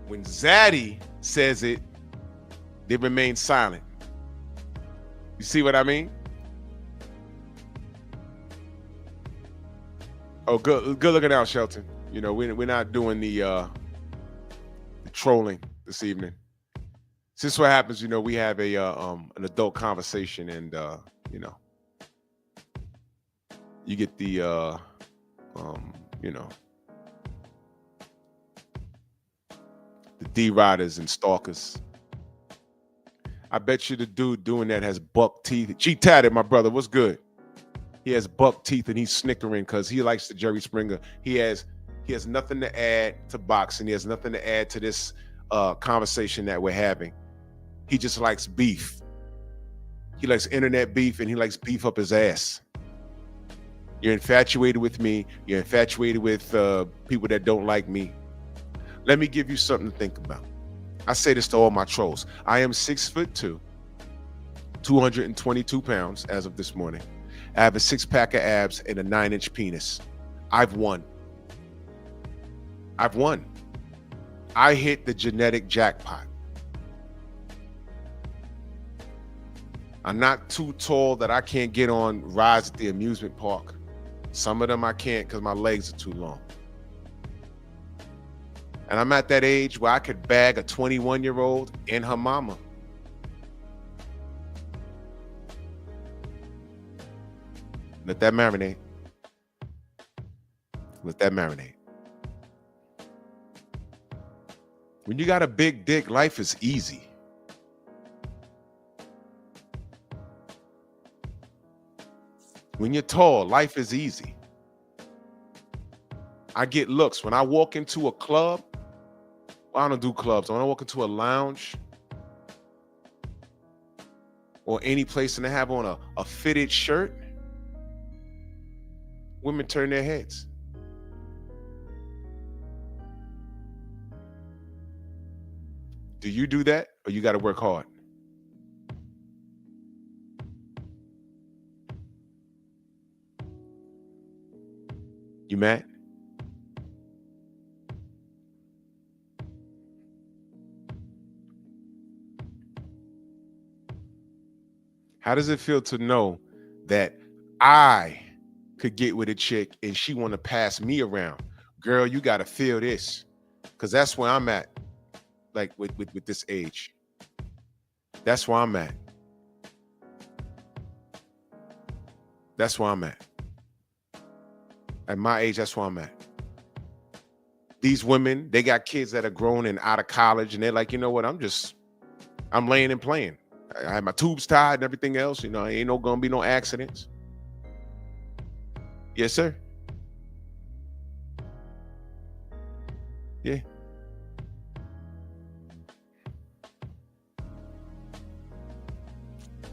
When Zaddy says it, they remain silent. You see what I mean? Oh, good looking out, Shelton. You know, we're not doing the trolling this evening. This is what happens, you know, we have a an adult conversation, and you know, you get the you know, the D-riders and stalkers. I bet you the dude doing that has buck teeth. G-Tatted, my brother, what's good? He has buck teeth and he's snickering because he likes the Jerry Springer. He has nothing to add to boxing. He has nothing to add to this conversation that we're having. He just likes beef. He likes internet beef, and he likes beef up his ass. You're infatuated with me. You're infatuated with people that don't like me. Let me give you something to think about. I say this to all my trolls. I am 6'2", 222 pounds as of this morning. I have a 6-pack of abs and a 9-inch penis. I've won. I've won. I hit the genetic jackpot. I'm not too tall that I can't get on rides at the amusement park. Some of them I can't because my legs are too long. And I'm at that age where I could bag a 21-year-old and her mama. Let that marinate. Let that marinate. When you got a big dick, life is easy. When you're tall, life is easy. I get looks. When I walk into a club, well, I don't do clubs. When I walk into a lounge or any place and they have on a fitted shirt, women turn their heads. Do you do that, or you got to work hard? You mad? How does it feel to know that I could get with a chick and she want to pass me around? Girl, you got to feel this, because that's where I'm at, like with this age. That's where I'm at. That's where I'm at. At my age, that's where I'm at. These women, they got kids that are grown and out of college, and they're like, you know what? I'm laying and playing. I have my tubes tied and everything else. You know, ain't gonna be no accidents. Yes, sir. Yeah.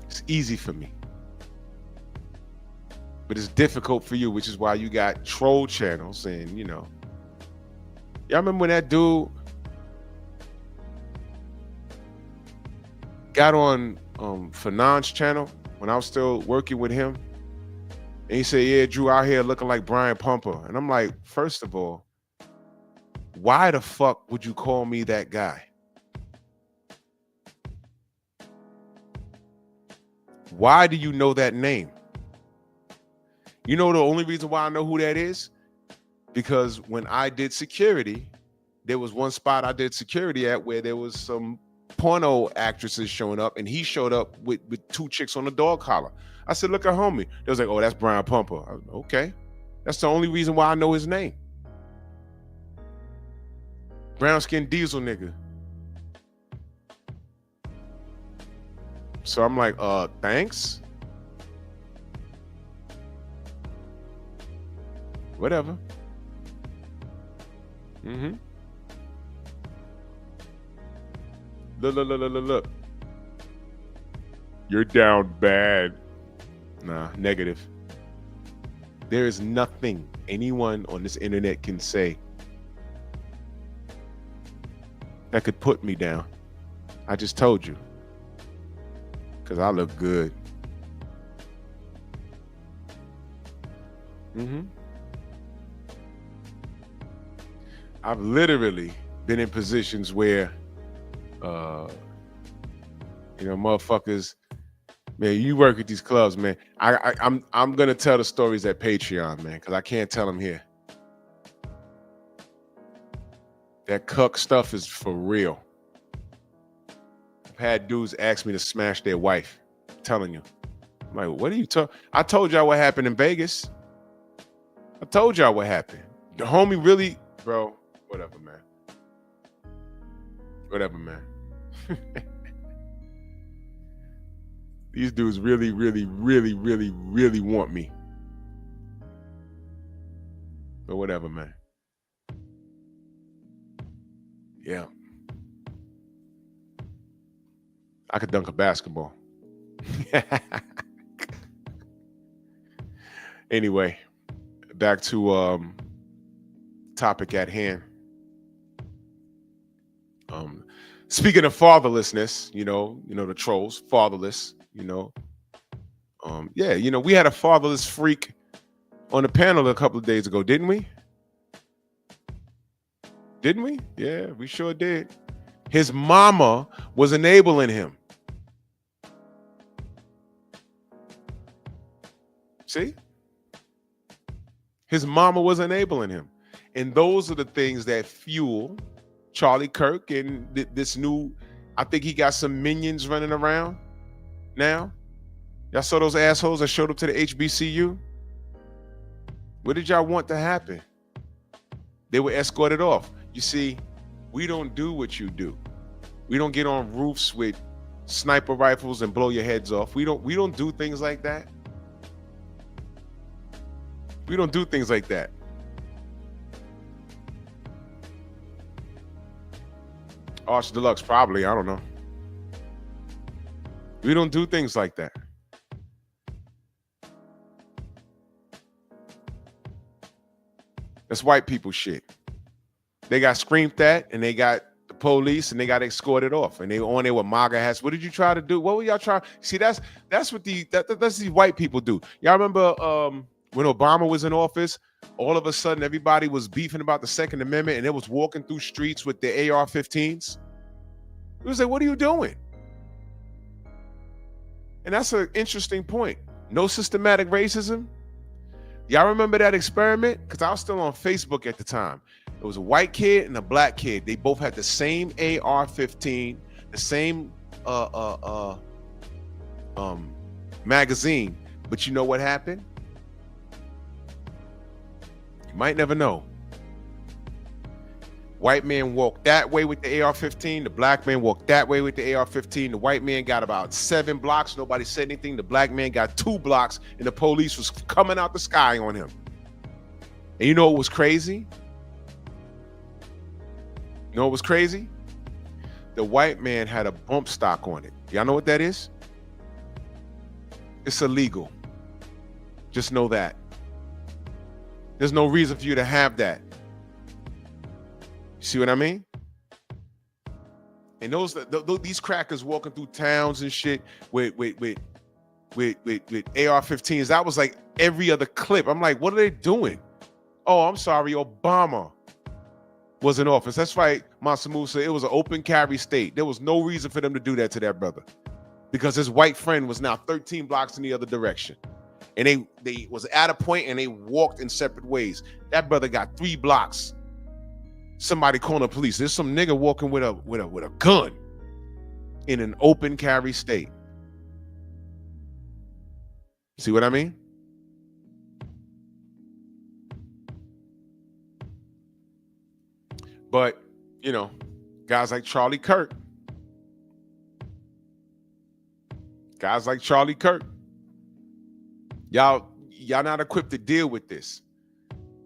It's easy for me. But it's difficult for you, which is why you got troll channels and, you know. Y'all remember when that dude got on Fanon's channel when I was still working with him? And he said, yeah, Drew out here looking like Brian Pumper. And I'm like, first of all, Why the fuck would you call me that guy? Why do you know that name? You know the only reason why I know who that is? Because when I did security, there was one spot I did security at where there was some porno actresses showing up, and he showed up with 2 chicks on a dog collar. I said, look at homie. They was like, oh, that's Brian Pumper. I was, okay. That's the only reason why I know his name. Brown skin diesel nigga. So I'm like, thanks. Whatever. Mm-hmm. Look. You're down bad. Nah, negative. There is nothing anyone on this internet can say that could put me down. I just told you. Because I look good. Mm-hmm. I've literally been in positions where, motherfuckers, man, you work at these clubs, man. I'm gonna tell the stories at Patreon, man, because I can't tell them here. That cuck stuff is for real. I've had dudes ask me to smash their wife. I'm telling you. I'm like, what are you talking? I told y'all what happened in Vegas. I told y'all what happened. The homie really, bro, whatever, man. Whatever, man. These dudes really, really, really, really, really want me. But whatever, man. Yeah. I could dunk a basketball. Anyway, back to topic at hand. Speaking of fatherlessness, you know the trolls, fatherless, we had a fatherless freak on the panel a couple of days ago, didn't we? Didn't we? Yeah, we sure did. His mama was enabling him. See? His mama was enabling him. And those are the things that fuel Charlie Kirk and this new, I think he got some minions running around now. Y'all saw those assholes that showed up to the HBCU? What did y'all want to happen? They were escorted off. You see, we don't do what you do. We don't get on roofs with sniper rifles and blow your heads off. We don't do things like that. We don't do things like that. Arch Deluxe, probably. I don't know. We don't do things like that. That's white people shit. They got screamed at, and they got the police, and they got escorted off, and they on there with MAGA hats. What did you try to do? What were y'all trying? See, that's what that's these white people do. Y'all remember when Obama was in office? All of a sudden, everybody was beefing about the Second Amendment, and they was walking through streets with the AR-15s. It was like, what are you doing? And that's an interesting point. No systematic racism. Y'all remember that experiment? Because I was still on Facebook at the time. It was a white kid and a black kid. They both had the same AR-15, the same magazine. But you know what happened? You might never know. White man walked that way with the AR-15. The black man walked that way with the AR-15. The white man got about 7 blocks. Nobody said anything. The black man got 2 blocks, and the police was coming out the sky on him. And you know what was crazy? You know what was crazy? The white man had a bump stock on it. Y'all know what that is? It's illegal. Just know that. There's no reason for you to have that. You see what I mean? And these crackers walking through towns and shit with AR-15s. That was like every other clip. I'm like, what are they doing? Oh, I'm sorry, Obama. was in office. That's right, Mansa Musa. It was an open carry state. There was no reason for them to do that to that brother because his white friend was now 13 blocks in the other direction. And they was at a point and they walked in separate ways. That brother got 3 blocks. Somebody calling the police. There's some nigga walking with a gun in an open carry state. See what I mean? But, you know, guys like Charlie Kirk. Y'all not equipped to deal with this.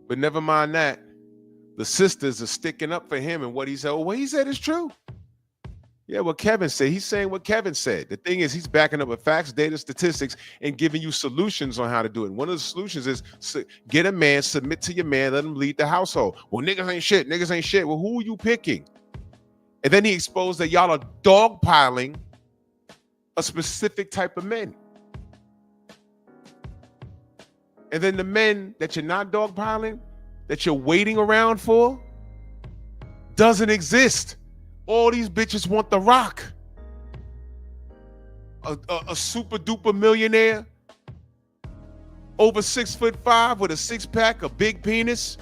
But never mind that. The sisters are sticking up for him and what he said. Oh, what he said is true. Yeah, what Kevin said. He's saying what Kevin said. The thing is, he's backing up with facts, data, statistics, and giving you solutions on how to do it. One of the solutions is get a man, submit to your man, let him lead the household. Well, niggas ain't shit. Niggas ain't shit. Well, who are you picking? And then he exposed that y'all are dogpiling a specific type of men. And then the men that you're not dogpiling, that you're waiting around for, doesn't exist. All these bitches want The Rock. A super duper millionaire, over 6'5" with a 6-pack, a big penis.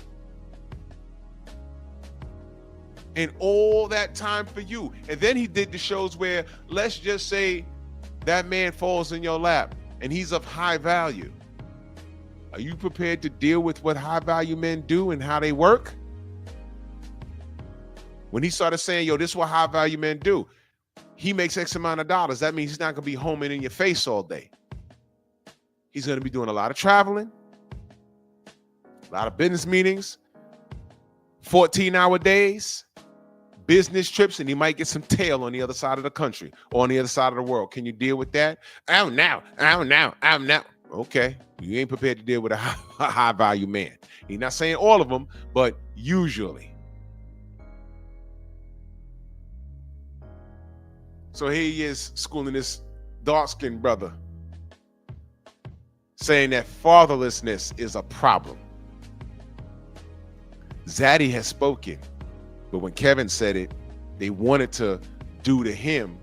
And all that time for you. And then he did the shows where, let's just say that man falls in your lap and he's of high value. Are you prepared to deal with what high value men do and how they work? When he started saying, yo, this is what high value men do. He makes X amount of dollars. That means he's not going to be home and in your face all day. He's going to be doing a lot of traveling, a lot of business meetings, 14-hour days, business trips, and he might get some tail on the other side of the country or on the other side of the world. Can you deal with that? I'm now. Okay, you ain't prepared to deal with a high value man. He's not saying all of them, but usually. So here he is schooling this dark-skinned brother, saying that fatherlessness is a problem. Zaddy has spoken, but when Kevin said it, they wanted to do to him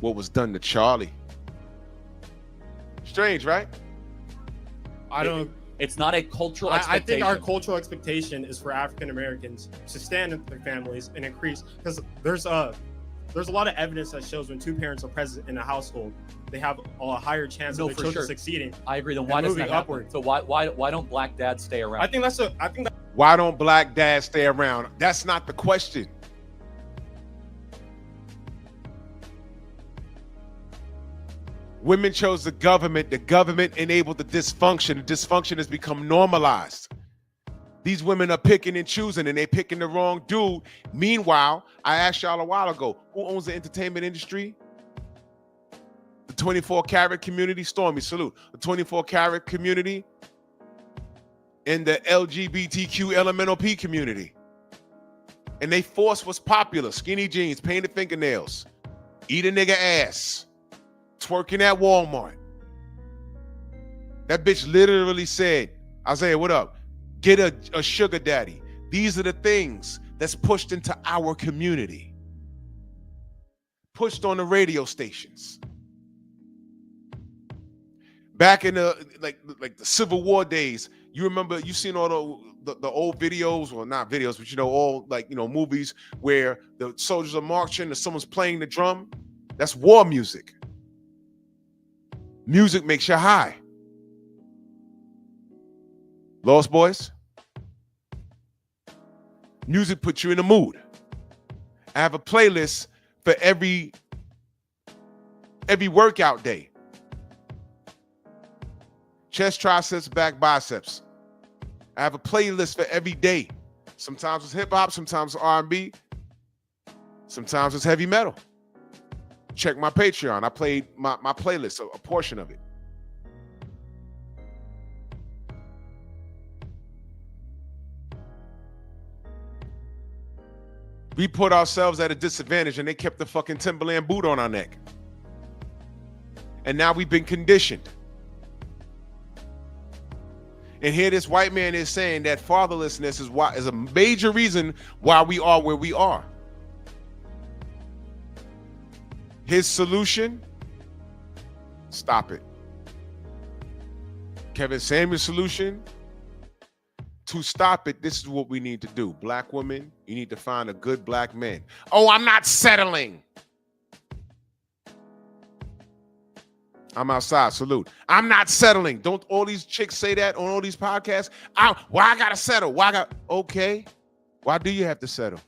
what was done to Charlie. Strange, right? It's not a cultural I expectation. think our cultural expectation is for African Americans to stand with their families and increase, because there's a lot of evidence that shows when 2 parents are present in a household, they have a higher chance of their children succeeding. I agree. Then why doesn't that happen? upward? So why don't black dads stay around? I think Why don't black dads stay around? That's not the question. Women chose the government enabled the dysfunction. The dysfunction has become normalized. These women are picking and choosing, and they're picking the wrong dude. Meanwhile, I asked y'all a while ago, who owns the entertainment industry? The 24-karat community. Stormy, salute. The 24-karat community and the LGBTQ elemental P community. And they force what's popular. Skinny jeans, painted fingernails, eat a nigga ass, twerking at Walmart. That bitch literally said, Isaiah, what up? Get a sugar daddy. These are the things that's pushed into our community. Pushed on the radio stations. Back in the like the Civil War days, you remember, you seen all the old videos, well, not videos, but all movies where the soldiers are marching and someone's playing the drum. That's war music. Music makes you high. Lost Boys? Music puts you in a mood. I have a playlist for every workout day. Chest, triceps, back, biceps. I have a playlist for every day. Sometimes it's hip hop, sometimes it's R&B, sometimes it's heavy metal. Check my Patreon. I played my playlist, a portion of it. We put ourselves at a disadvantage and they kept the fucking Timberland boot on our neck. And now we've been conditioned. And here this white man is saying that fatherlessness is a major reason why we are where we are. His solution, stop it. Kevin Samuel's solution, to stop it, this is what we need to do. Black women, you need to find a good black man. Oh, I'm not settling. I'm outside, salute. I'm not settling. Don't all these chicks say that on all these podcasts? Why I gotta settle? Okay. Why do you have to settle?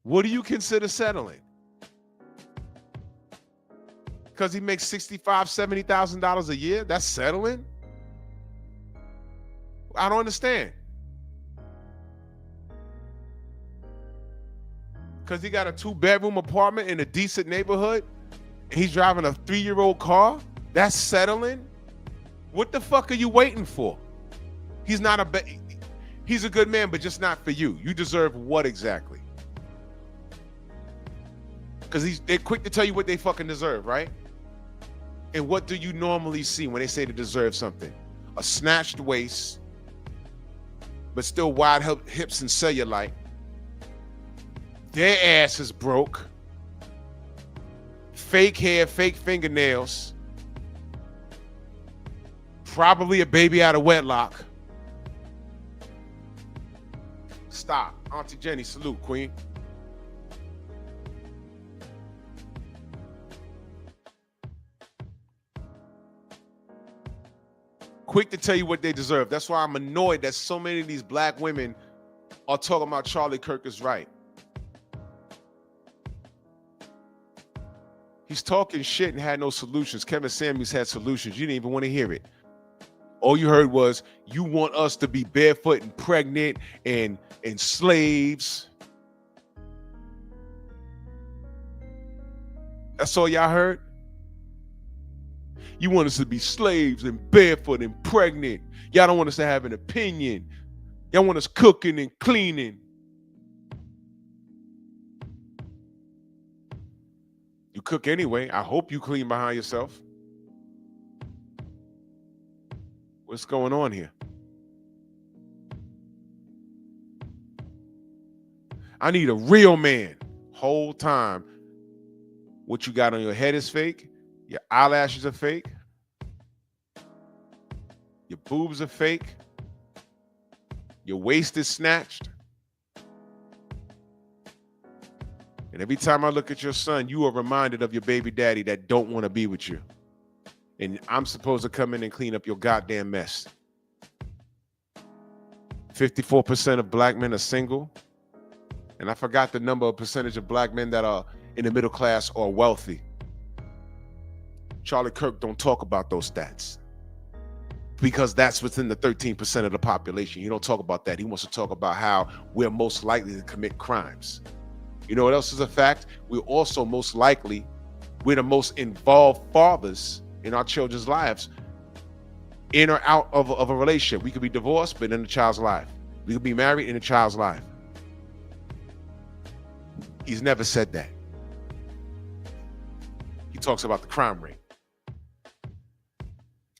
What do you consider settling? Because he makes $65,000, $70,000 a year? That's settling? I don't understand. Because he got a 2-bedroom apartment in a decent neighborhood? He's driving a 3-year-old car? That's settling? What the fuck are you waiting for? He's a good man, but just not for you. You deserve what exactly? Because they're quick to tell you what they fucking deserve, right? And what do you normally see when they say they deserve something? A snatched waist, but still wide hips and cellulite. Their ass is broke. Fake hair, fake fingernails. Probably a baby out of wedlock. Stop. Auntie Jenny, salute, queen. Quick to tell you what they deserve. That's why I'm annoyed that so many of these black women are talking about Charlie Kirk is right. He's talking shit and had no solutions. Kevin Samuels had solutions. You didn't even want to hear it. All you heard was, you want us to be barefoot and pregnant and slaves. That's all y'all heard? You want us to be slaves and barefoot and pregnant. Y'all don't want us to have an opinion. Y'all want us cooking and cleaning. You cook anyway. I hope you clean behind yourself. What's going on here? I need a real man. Whole time, what you got on your head is fake. Your eyelashes are fake. Your boobs are fake. Your waist is snatched. And every time I look at your son, you are reminded of your baby daddy that don't want to be with you. And I'm supposed to come in and clean up your goddamn mess. 54% of black men are single. And I forgot the percentage of black men that are in the middle class or wealthy. Charlie Kirk don't talk about those stats because that's within the 13% of the population. He don't talk about that. He wants to talk about how we're most likely to commit crimes. You know what else is a fact? We're also we're the most involved fathers in our children's lives, in or out of a relationship. We could be divorced, but in the child's life. We could be married in the child's life. He's never said that. He talks about the crime rate.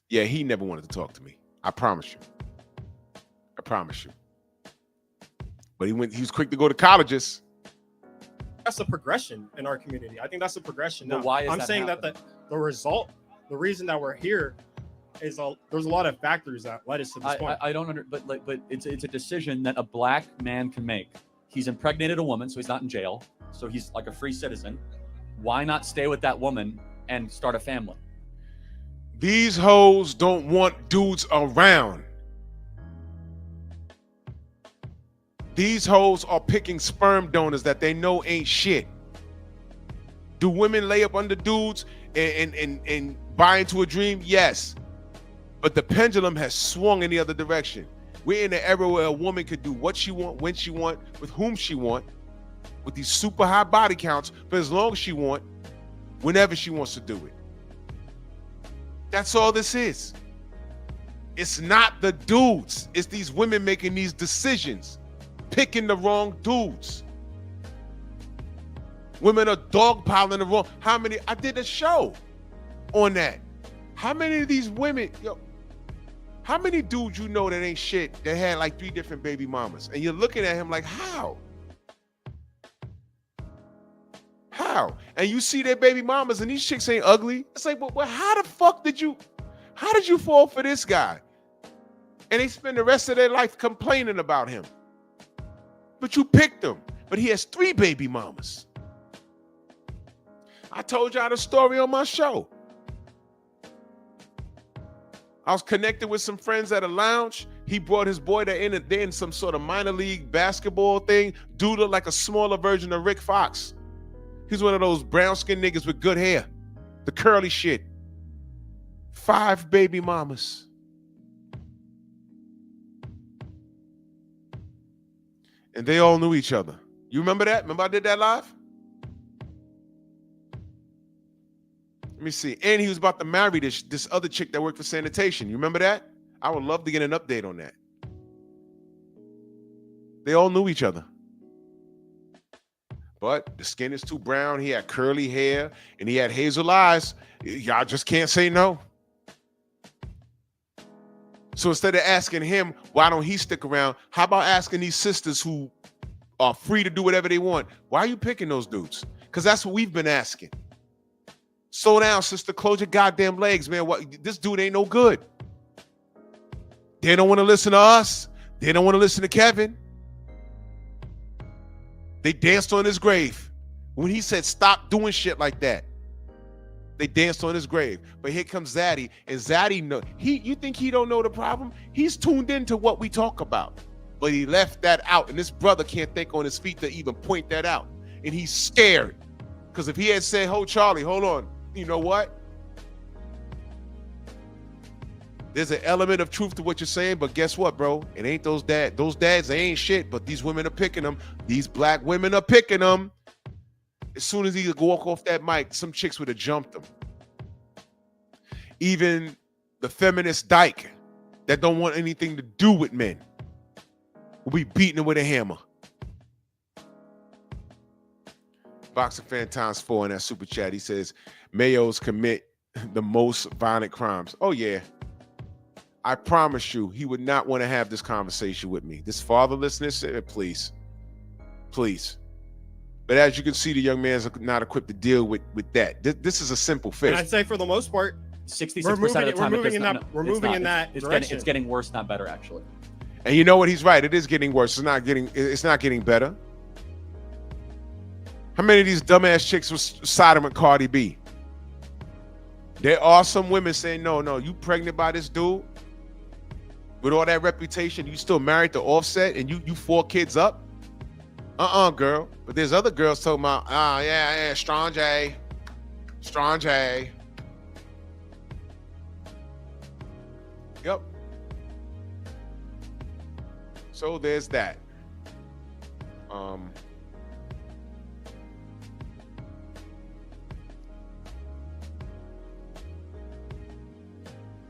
Yeah, he never wanted to talk to me. I promise you. I promise you. But he was quick to go to colleges. That's a progression in our community. I think that's a progression. But now, why is I'm that saying happening? that the reason that we're here is there's a lot of factors that led us to this point. I don't but it's a decision that a black man can make. He's impregnated a woman, so he's not in jail. So he's like a free citizen. Why not stay with that woman and start a family? These hoes don't want dudes around. These hoes are picking sperm donors that they know ain't shit. Do women lay up under dudes and buy into a dream? Yes. But the pendulum has swung in the other direction. We're in an era where a woman could do what she want, when she want, with whom she want, with these super high body counts for as long as she want, whenever she wants to do it. That's all this is. It's not the dudes. It's these women making these decisions, picking the wrong dudes. Women are dogpiling the wrong. How many? I did a show on that. How many of these women, How many dudes you know that ain't shit that had like 3 different baby mamas? And you're looking at him like, how? How? And you see their baby mamas and these chicks ain't ugly. It's like, well, how the fuck did you fall for this guy? And they spend the rest of their life complaining about him. But you picked him. But he has 3 baby mamas. I told y'all the story on my show. I was connected with some friends at a lounge. He brought his boy there in some sort of minor league basketball thing. Dude looked like a smaller version of Rick Fox. He's one of those brown-skinned niggas with good hair. The curly shit. 5 baby mamas. And they all knew each other. You remember that? Remember I did that live? Let me see. And he was about to marry this other chick that worked for sanitation. You remember that? I would love to get an update on that. They all knew each other. But the skin is too brown. He had curly hair and he had hazel eyes. Y'all just can't say no. So instead of asking him, why don't he stick around? How about asking these sisters who are free to do whatever they want? Why are you picking those dudes? Because that's what we've been asking. Slow down, sister. Close your goddamn legs, man. This dude ain't no good. They don't want to listen to us. They don't want to listen to Kevin. They danced on his grave. When he said, stop doing shit like that, they danced on his grave. But here comes Zaddy, and Zaddy, you think he don't know the problem? He's tuned into what we talk about. But he left that out, and this brother can't think on his feet to even point that out. And he's scared. Because if he had said, oh, Charlie, hold on, you know what? There's an element of truth to what you're saying, but guess what, bro? It ain't those dads. Those dads, they ain't shit, but these women are picking them. These black women are picking them. As soon as he could walk off that mic, some chicks would have jumped him. Even the feminist dyke that don't want anything to do with men will be beating him with a hammer. Boxing fan times 4 in that super chat. He says, Mayos commit the most violent crimes. Oh, yeah. I promise you, he would not want to have this conversation with me. This fatherlessness, please. Please. But as you can see, the young man's not equipped to deal with that. This is a simple fix. And I'd say for the most part, 66% of the time, we're moving in that direction. It's getting worse, not better, actually. And you know what? He's right. It is getting worse. It's not getting better. How many of these dumbass chicks was siding with Cardi B? There are some women saying, no, you pregnant by this dude? With all that reputation, you still married to Offset and you 4 kids up? Girl. But there's other girls talking about, yeah, strong J. Yep. So there's that.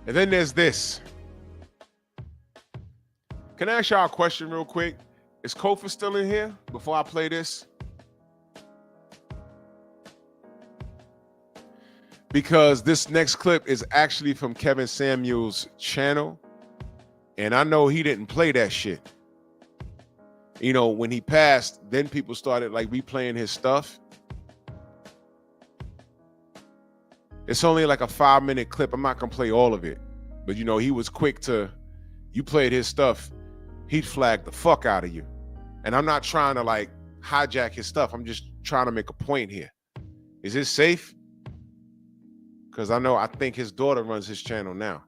And then there's this. Can I ask y'all a question real quick? Is Kofa still in here before I play this? Because this next clip is actually from Kevin Samuels' channel. And I know he didn't play that shit. You know, when he passed, then people started like replaying his stuff. It's only like a 5-minute clip. I'm not gonna play all of it. But you know, he was quick to, you played his stuff, he'd flag the fuck out of you. And I'm not trying to like hijack his stuff. I'm just trying to make a point here. Is this safe? Because I think his daughter runs his channel now.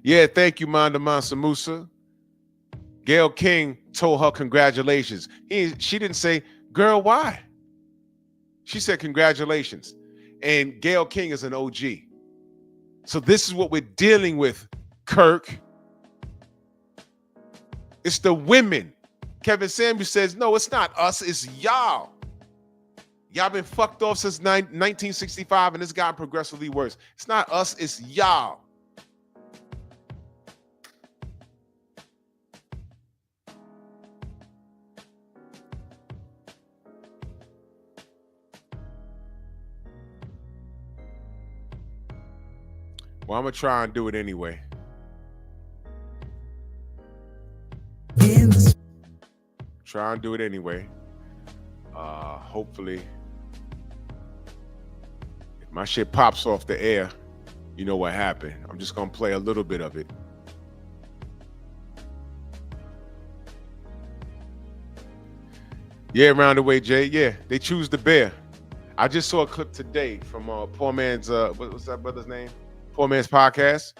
Yeah, thank you, Manda Mansa Musa. Gail King told her congratulations. She didn't say, girl, why? She said congratulations. And Gail King is an OG. So this is what we're dealing with, Kirk. It's the women. Kevin Samuels says, no, it's not us, it's y'all. Y'all been fucked off since 1965 and it's gotten progressively worse. It's not us, it's y'all. Well, I'm gonna try and do it anyway. Try and do it anyway. Hopefully, if my shit pops off the air, you know what happened. I'm just gonna play a little bit of it. Yeah, around the way, Jay. Yeah, they choose the bear. I just saw a clip today from Poor Man's, what's that brother's name? Poor Man's podcast.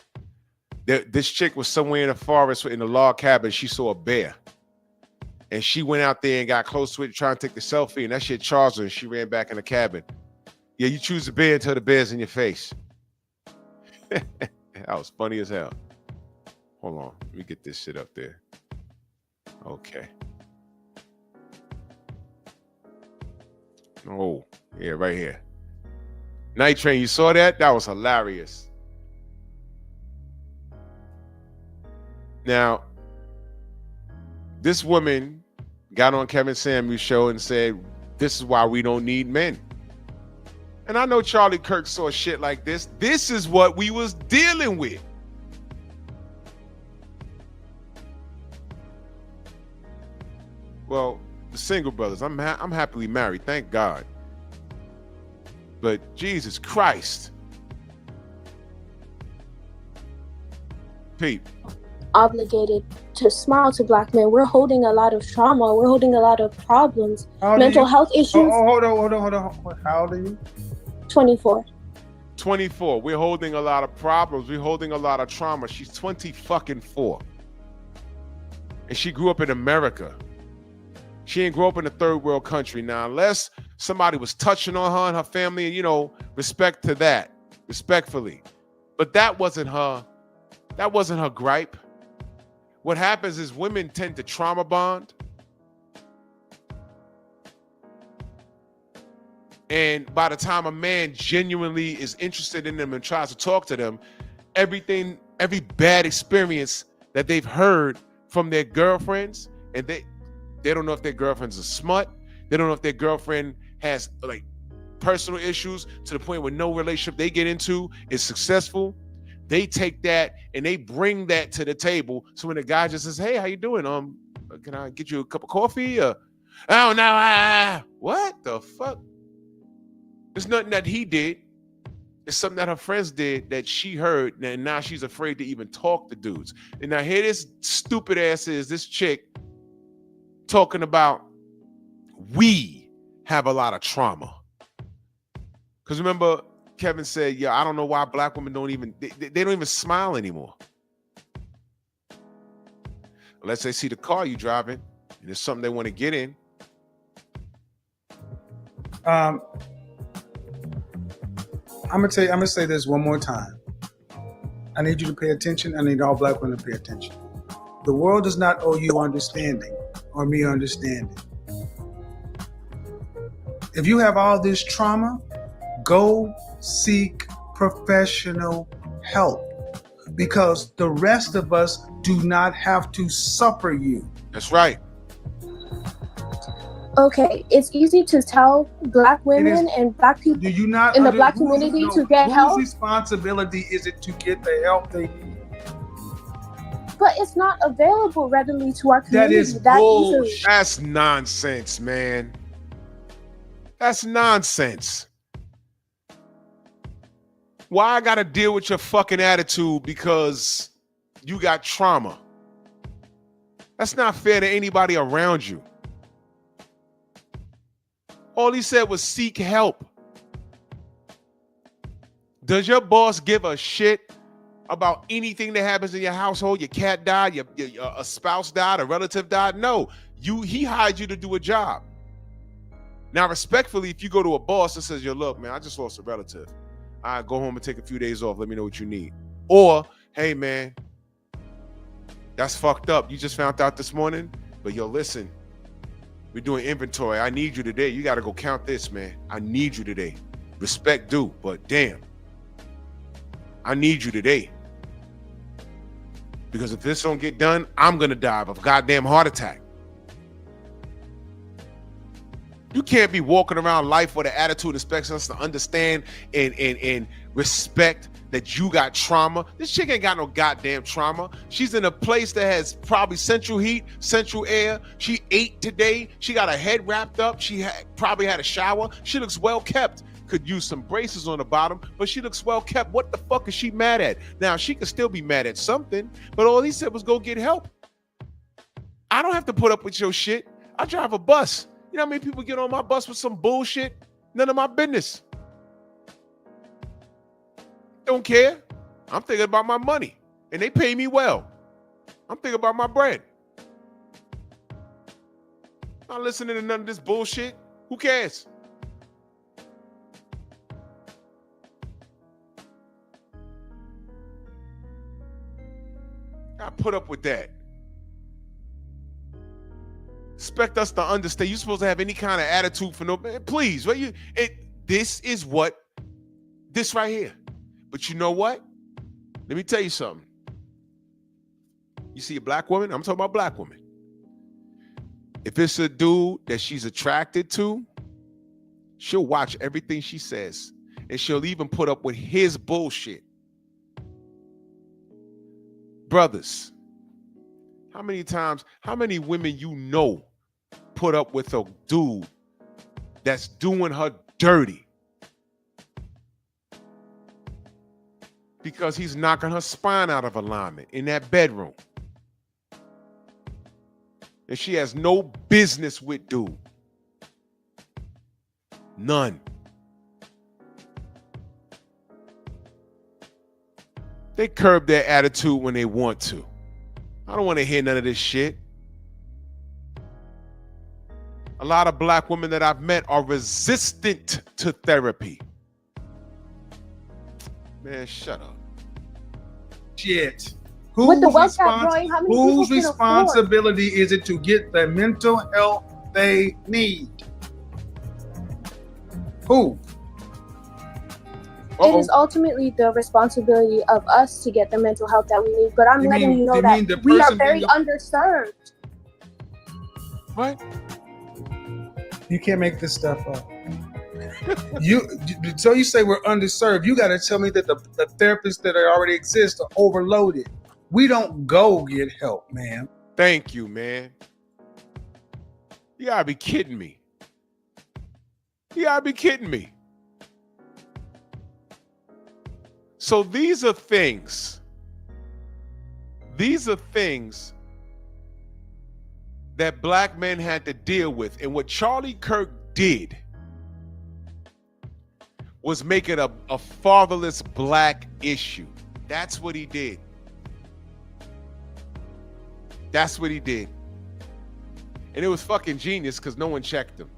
This chick was somewhere in the forest in a log cabin. She saw a bear. And she went out there and got close to it, trying to take the selfie. And that shit charged her and she ran back in the cabin. Yeah, you choose the bear until the bear's in your face. That was funny as hell. Hold on. Let me get this shit up there. Okay. Oh, yeah, right here. Night Train, you saw that? That was hilarious. Now, this woman got on Kevin Samuels' show and said, this is why we don't need men. And I know Charlie Kirk saw shit like this. This is what we was dealing with. Well, the single brothers, I'm happily married, thank God. But Jesus Christ. P.E.P. Obligated to smile to black men. We're holding a lot of trauma. We're holding a lot of problems. Mental health issues. Hold on. How old are you? 24. 24. We're holding a lot of problems. We're holding a lot of trauma. She's 24. And she grew up in America. She didn't grow up in a third world country. Now, unless somebody was touching on her and her family, and, you know, respect to that, respectfully. But that wasn't her gripe. What happens is women tend to trauma bond. And by the time a man genuinely is interested in them and tries to talk to them, every bad experience that they've heard from their girlfriends, and they don't know if their girlfriend's a smut. They don't know if their girlfriend has like personal issues to the point where no relationship they get into is successful. They take that and they bring that to the table. So when the guy just says, "Hey, how you doing? Can I get you a cup of coffee?" Oh no, what the fuck? There's nothing that he did. It's something that her friends did that she heard, and now she's afraid to even talk to dudes. And now here this stupid ass is, this chick talking about we have a lot of trauma. Because remember, Kevin said, yeah, I don't know why black women don't even smile anymore. Unless they see the car you driving and it's something they want to get in. I'm gonna say this one more time. I need you to pay attention. I need all black women to pay attention. The world does not owe you understanding or me understanding. If you have all this trauma, go seek professional help, because the rest of us do not have to suffer you. That's right. Okay, it's easy to tell black women and black people do you not in the black community to get help. Whose responsibility is it to get the help they need? But it's not available readily to our community. That is bullshit. easily. That's nonsense, man. That's nonsense. Why I gotta deal with your fucking attitude because you got trauma? That's not fair to anybody around you. All he said was seek help. Does your boss give a shit about anything that happens in your household? Your cat died, a spouse died, a relative died? No, he hired you to do a job. Now, respectfully, if you go to a boss that says, yo, look, man, I just lost a relative. I go home and take a few days off. Let me know what you need. Or, hey, man, that's fucked up. You just found out this morning, but yo, listen, we're doing inventory. I need you today. You got to go count this, man. I need you today. Respect due, but damn, I need you today. Because if this don't get done, I'm going to die of a goddamn heart attack. You can't be walking around life with an attitude expecting us to understand and respect that you got trauma. This chick ain't got no goddamn trauma. She's in a place that has probably central heat, central air. She ate today. She got her head wrapped up. She probably had a shower. She looks well kept. Could use some braces on the bottom, but she looks well kept. What the fuck is she mad at? Now, she could still be mad at something, but all he said was go get help. I don't have to put up with your shit. I drive a bus. You know how many people get on my bus with some bullshit? None of my business. Don't care. I'm thinking about my money, and they pay me well. I'm thinking about my bread. Not listening to none of this bullshit. Who cares? I put up with that. Expect us to understand. You're supposed to have any kind of attitude for no man. Please, this is what this right here. But you know what? Let me tell you something. You see a black woman? I'm talking about black women. If it's a dude that she's attracted to, she'll watch everything she says. And she'll even put up with his bullshit. Brothers, how many women you know put up with a dude that's doing her dirty? Because he's knocking her spine out of alignment in that bedroom. And she has no business with dude. None. They curb their attitude when they want to. I don't want to hear none of this shit. A lot of black women that I've met are resistant to therapy. Man, shut up. Shit. With the West Side growing, how many people Whose can responsibility is it to get the mental health they need? Who? It is ultimately the responsibility of us to get the mental health that we need. But I'm letting you know that we are very underserved. What? You can't make this stuff up. So you say we're underserved. You got to tell me that the therapists that already exist are overloaded. We don't go get help, man. Thank you, man. You gotta be kidding me. You gotta be kidding me. So these are things that black men had to deal with. And what Charlie Kirk did was make it a fatherless black issue. That's what he did. That's what he did. And it was fucking genius because no one checked him.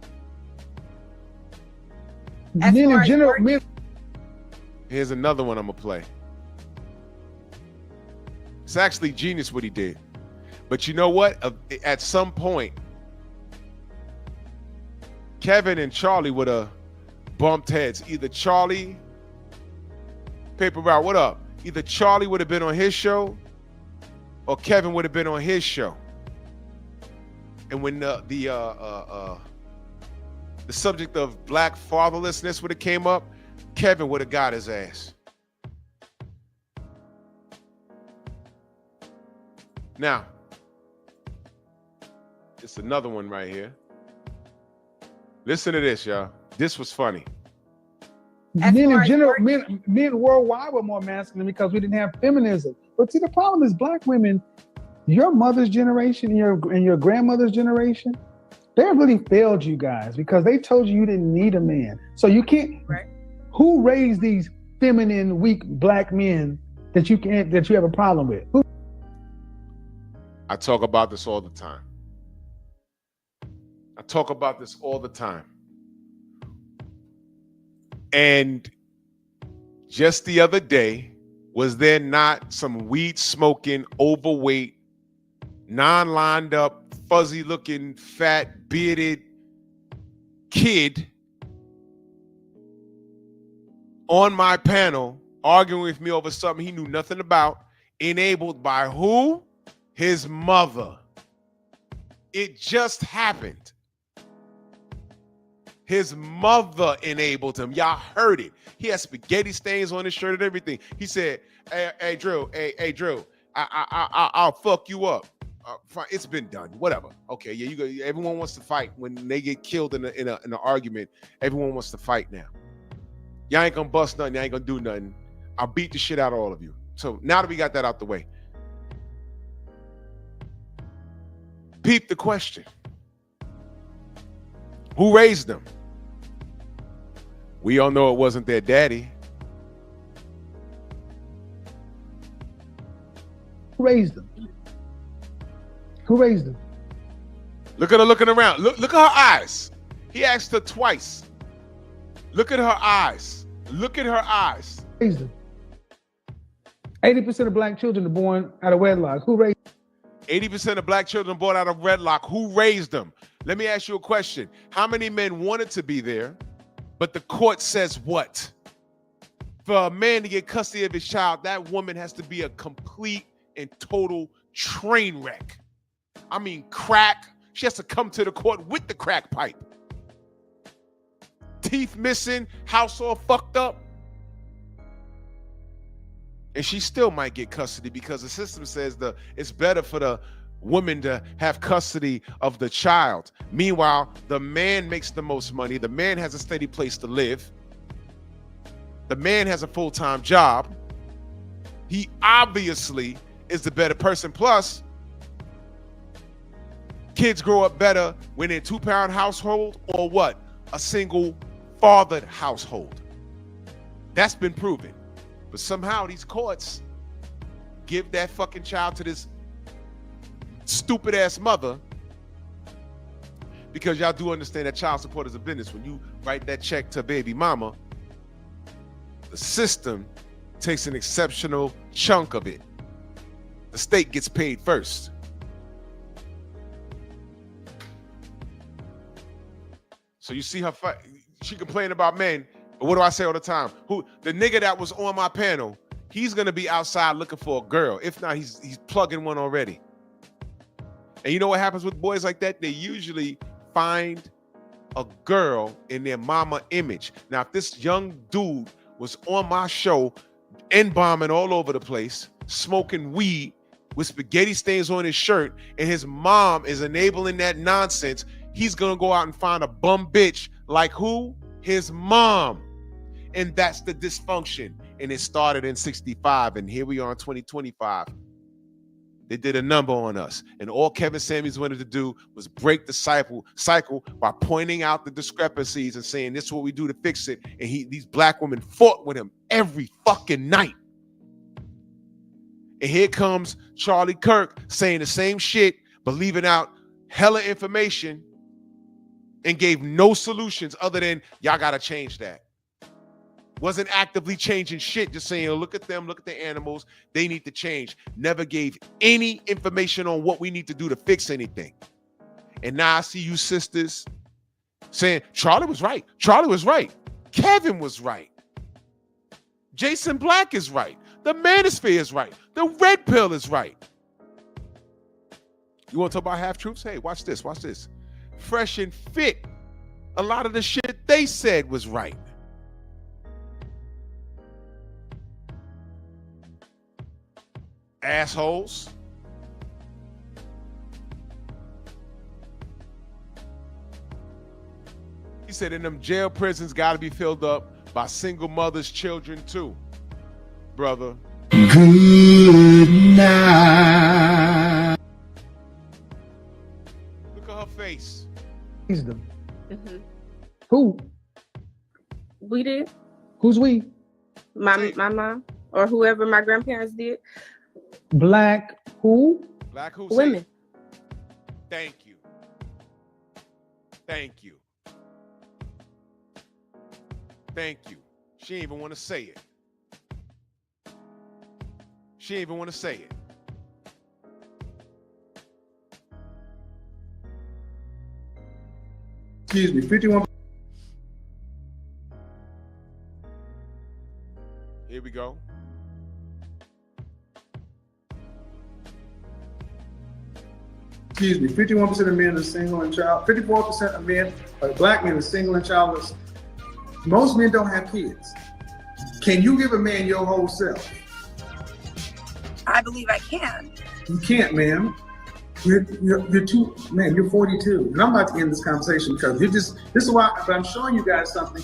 Here's another one I'm gonna play. It's actually genius what he did. But you know what? At some point, Kevin and Charlie would have bumped heads. Either Charlie, Paper Route, what up? Either Charlie would have been on his show or Kevin would have been on his show. And when the subject of black fatherlessness would have came up, Kevin would have got his ass. Now, it's another one right here. Listen to this, y'all. This was funny. Men in general, men worldwide were more masculine because we didn't have feminism. But see, the problem is black women, your mother's generation and your grandmother's generation, they really failed you guys because they told you didn't need a man. So you can't. Right. Who raised these feminine, weak black men that you have a problem with? Who? I talk about this all the time. And just the other day, was there not some weed smoking, overweight, non-lined up, fuzzy looking, fat, bearded kid on my panel arguing with me over something he knew nothing about, enabled by who? His mother. It just happened. His mother enabled him. Y'all heard it. He had spaghetti stains on his shirt and everything. He said, "Hey, Drew, Drew, I'll fuck you up. Fine, it's been done. Whatever. Okay, yeah, you go. Everyone wants to fight when they get killed in an argument. Everyone wants to fight now. Y'all ain't gonna bust nothing. Y'all ain't gonna do nothing. I'll beat the shit out of all of you. So now that we got that out the way, peep the question. Who raised them? We all know it wasn't their daddy. Who raised them? Who raised them? Look at her looking around. Look at her eyes. He asked her twice. Look at her eyes. Look at her eyes. Who raised them? 80% of black children are born out of wedlock. Who raised them? 80% of black children born out of wedlock. Who raised them? Let me ask you a question. How many men wanted to be there, but the court says what? For a man to get custody of his child, that woman has to be a complete and total train wreck. I mean, crack. She has to come to the court with the crack pipe. Teeth missing, house all fucked up. And she still might get custody because the system says it's better for the woman to have custody of the child. Meanwhile, the man makes the most money. The man has a steady place to live. The man has a full-time job. He obviously is the better person. Plus, kids grow up better when they're a 2-parent household or what? A single fathered household. That's been proven. But somehow these courts give that fucking child to this stupid ass mother because y'all do understand that child support is a business. When you write that check to baby mama, the system takes an exceptional chunk of it. The state gets paid first. So you see her fight. She complained about men. But what do I say all the time? The nigga that was on my panel, he's gonna be outside looking for a girl. If not, he's plugging one already. And you know what happens with boys like that? They usually find a girl in their mama image. Now, if this young dude was on my show, N-bombing all over the place, smoking weed with spaghetti stains on his shirt, and his mom is enabling that nonsense, he's gonna go out and find a bum bitch like who? His mom. And that's the dysfunction. And it started in 65, and here we are in 2025. They did a number on us. And all Kevin Samuels wanted to do was break the cycle by pointing out the discrepancies and saying, this is what we do to fix it. And these black women fought with him every fucking night. And here comes Charlie Kirk saying the same shit, but leaving out hella information and gave no solutions other than y'all got to change that. Wasn't actively changing shit, just saying, look at them, look at the animals, they need to change. Never gave any information on what we need to do to fix anything. And now I see you sisters saying, Charlie was right. Charlie was right. Kevin was right. Jason Black is right. The Manosphere is right. The Red Pill is right. You want to talk about half-truths? Hey, watch this, watch this. Fresh and Fit, a lot of the shit they said was right. Assholes. He said in them jail prisons got to be filled up by single mothers' children too, brother. Good night. Look at her face. Them. Mm-hmm. Who? We did. Who's we? My mom or whoever my grandparents did. Black who? Black who? Women. Thank you. Thank you. Thank you. She didn't even want to say it. She didn't even want to say it. Excuse me, 51. Here we go. excuse me, 51% of men are single and child, 54% of men, black men are single and childless. Most men don't have kids. Can you give a man your whole self? I believe I can. You can't, ma'am. You're 42. And I'm about to end this conversation because this is why, but I'm showing you guys something,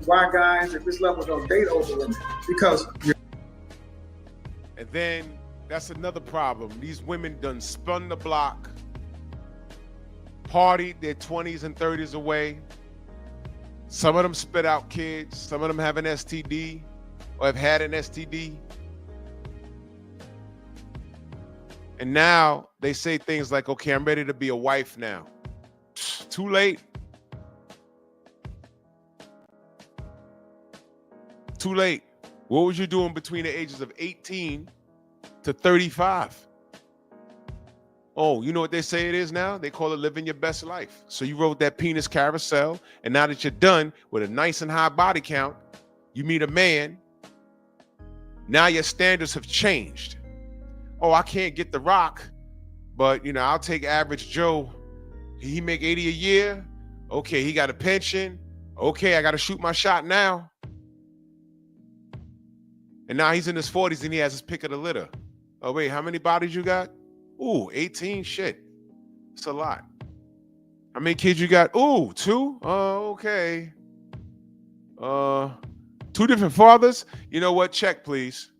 why guys at this level don't date older women, because And then that's another problem. These women done spun the block, partied their 20s and 30s away. Some of them spit out kids. Some of them have an STD or have had an STD. And now they say things like, okay, I'm ready to be a wife now. Too late. Too late. What was you doing between the ages of 18 to 35? Oh, you know what they say it is now? They call it living your best life. So you rode that penis carousel, and now that you're done with a nice and high body count, you meet a man. Now your standards have changed. Oh, I can't get The Rock, but you know, I'll take average Joe. He make 80 a year. Okay, he got a pension. Okay, I got to shoot my shot now. And now he's in his 40s and he has his pick of the litter. Oh, wait, how many bodies you got? Ooh, 18, shit. It's a lot. How many kids you got? Ooh, 2? Oh, okay. 2 different fathers? You know what? Check, please.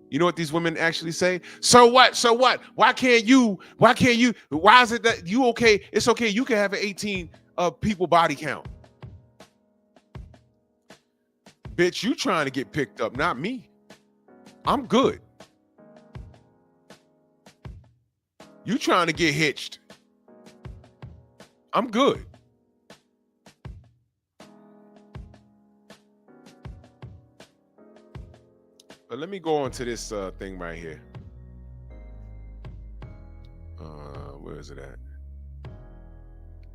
You know what these women actually say? So what? So what? Why can't you? Why is it that you okay? It's okay. You can have an 18 people body count. Bitch, you trying to get picked up, not me. I'm good. You trying to get hitched. I'm good. But let me go on to this thing right here. Where is it at?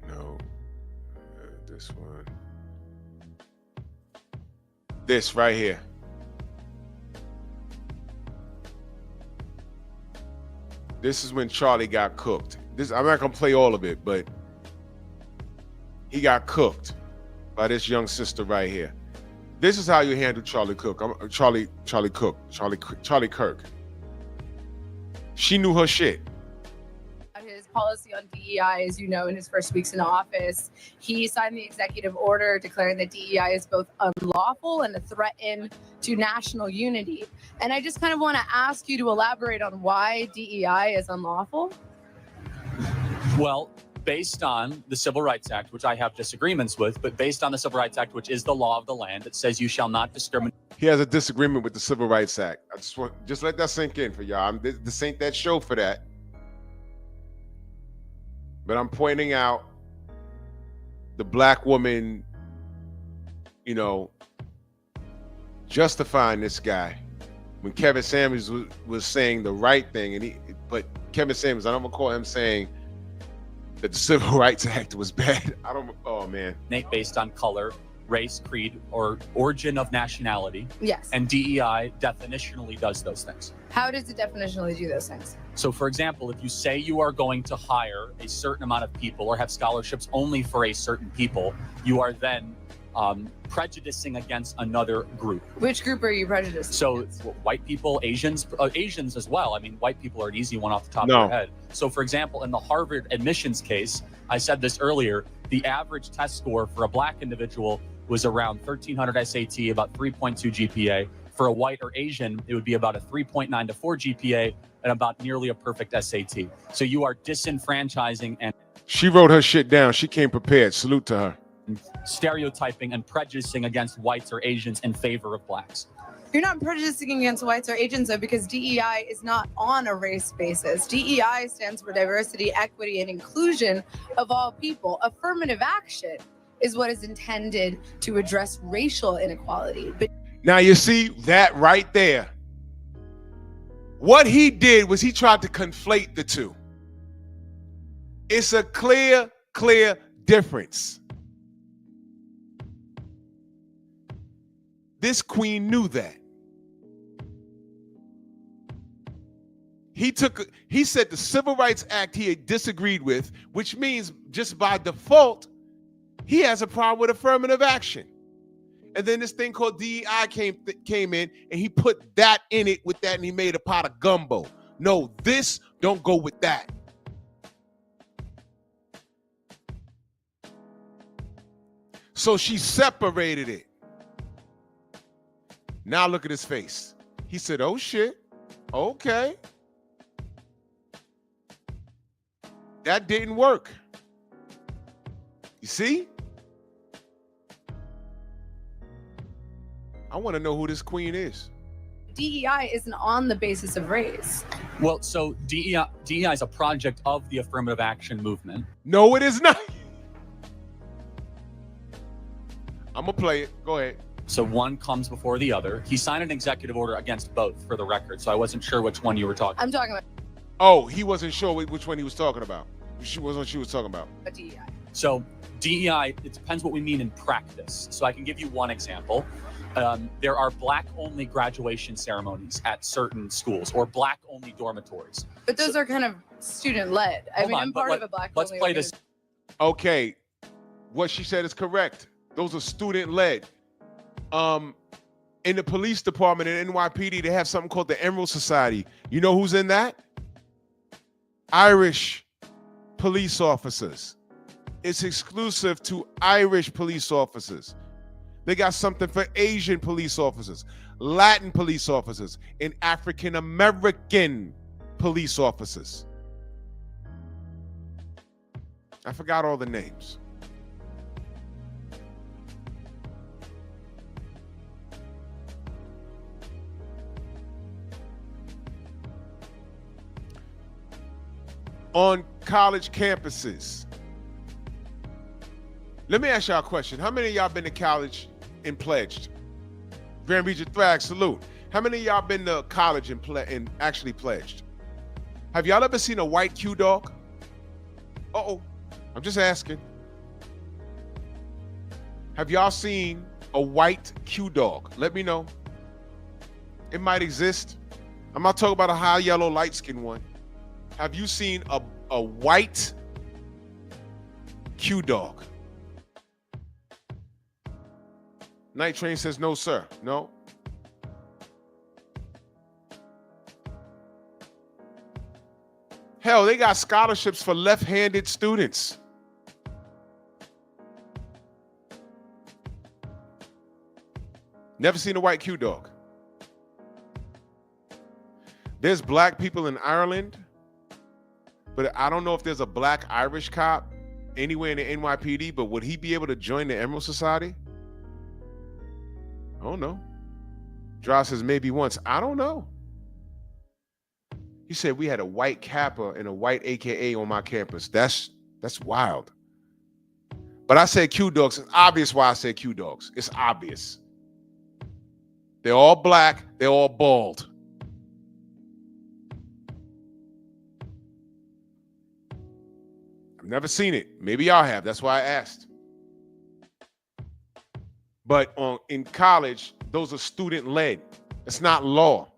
No, this one. This right here. This is when Charlie got cooked. I'm not gonna play all of it, but he got cooked by this young sister right here. This is how you handle Charlie Kirk. She knew her shit. His policy on DEI, as you know, in his first weeks in office, he signed the executive order declaring that DEI is both unlawful and a threat to national unity. And I just kind of want to ask you to elaborate on why DEI is unlawful. Well, based on the Civil Rights Act, which I have disagreements with, but based on the Civil Rights Act, which is the law of the land, it says you shall not discriminate. He has a disagreement with the Civil Rights Act. I just let that sink in for y'all. This ain't that show for that. But I'm pointing out the black woman, you know, justifying this guy when Kevin Samuels was saying the right thing, but Kevin Samuels, I don't recall him saying that the Civil Rights Act was bad. Oh man. Based on color, race, creed, or origin of nationality. Yes. And DEI definitionally does those things. How does it definitionally do those things? So for example, if you say you are going to hire a certain amount of people or have scholarships only for a certain people, you are then prejudicing against another group. Which group are you prejudicing? So white people, Asians as well. I mean, white people are an easy one off the top of your head. So for example, in the Harvard admissions case, I said this earlier, the average test score for a black individual was around 1300 SAT, about 3.2 GPA. For a white or Asian, it would be about a 3.9 to 4 GPA and about nearly a perfect SAT. So you are disenfranchising and she wrote her shit down. She came prepared. Salute to her. Stereotyping and prejudicing against whites or Asians in favor of blacks. You're not prejudicing against whites or Asians, though, because DEI is not on a race basis. DEI stands for diversity, equity, and inclusion of all people. Affirmative action is what is intended to address racial inequality. But now you see that right there. What he did was he tried to conflate the two. It's a clear difference. This queen knew that. He said the Civil Rights Act he had disagreed with, which means just by default, he has a problem with affirmative action. And then this thing called DEI came in, and he put that in it with that, and he made a pot of gumbo. No, this don't go with that. So she separated it. Now look at his face. He said, oh shit, okay. That didn't work. You see? I want to know who this queen is. DEI isn't on the basis of race. Well, so DEI is a project of the affirmative action movement. No, it is not. I'm going to play it. Go ahead. So one comes before the other. He signed an executive order against both, for the record, so I wasn't sure which one you were talking about. I'm talking about Oh, he wasn't sure which one he was talking about. She wasn't what she was talking about. DEI. So DEI, it depends what we mean in practice. So I can give you one example. There are Black-only graduation ceremonies at certain schools, or Black-only dormitories. But those are kind of student-led. I mean, I'm part of a Black. Let's play this. Okay, what she said is correct. Those are student-led. In the police department in NYPD, they have something called the Emerald Society. You know who's in that? Irish police officers. It's exclusive to Irish police officers. They got something for Asian police officers, Latin police officers, and African American police officers. I forgot all the names. On college campuses. Let me ask y'all a question. How many of y'all been to college and pledged? Grand Region Thrag, salute. How many of y'all been to college and actually pledged? Have y'all ever seen a white Q dog? Uh-oh, I'm just asking. Have y'all seen a white Q dog? Let me know. It might exist. I'm not talking about a high yellow light skinned one. Have you seen a white Q dog? Night Train says no, sir. No. Hell, they got scholarships for left-handed students. Never seen a white Q dog. There's Black people in Ireland, but I don't know if there's a Black Irish cop anywhere in the NYPD, but would he be able to join the Emerald Society? I don't know. Draw says maybe once. I don't know. He said we had a white Kappa and a white AKA on my campus. That's wild. But I said Q dogs. It's obvious why I said Q dogs. It's obvious. They're all Black. They're all bald. I've never seen it. Maybe y'all have. That's why I asked. But in college, those are student-led. It's not law.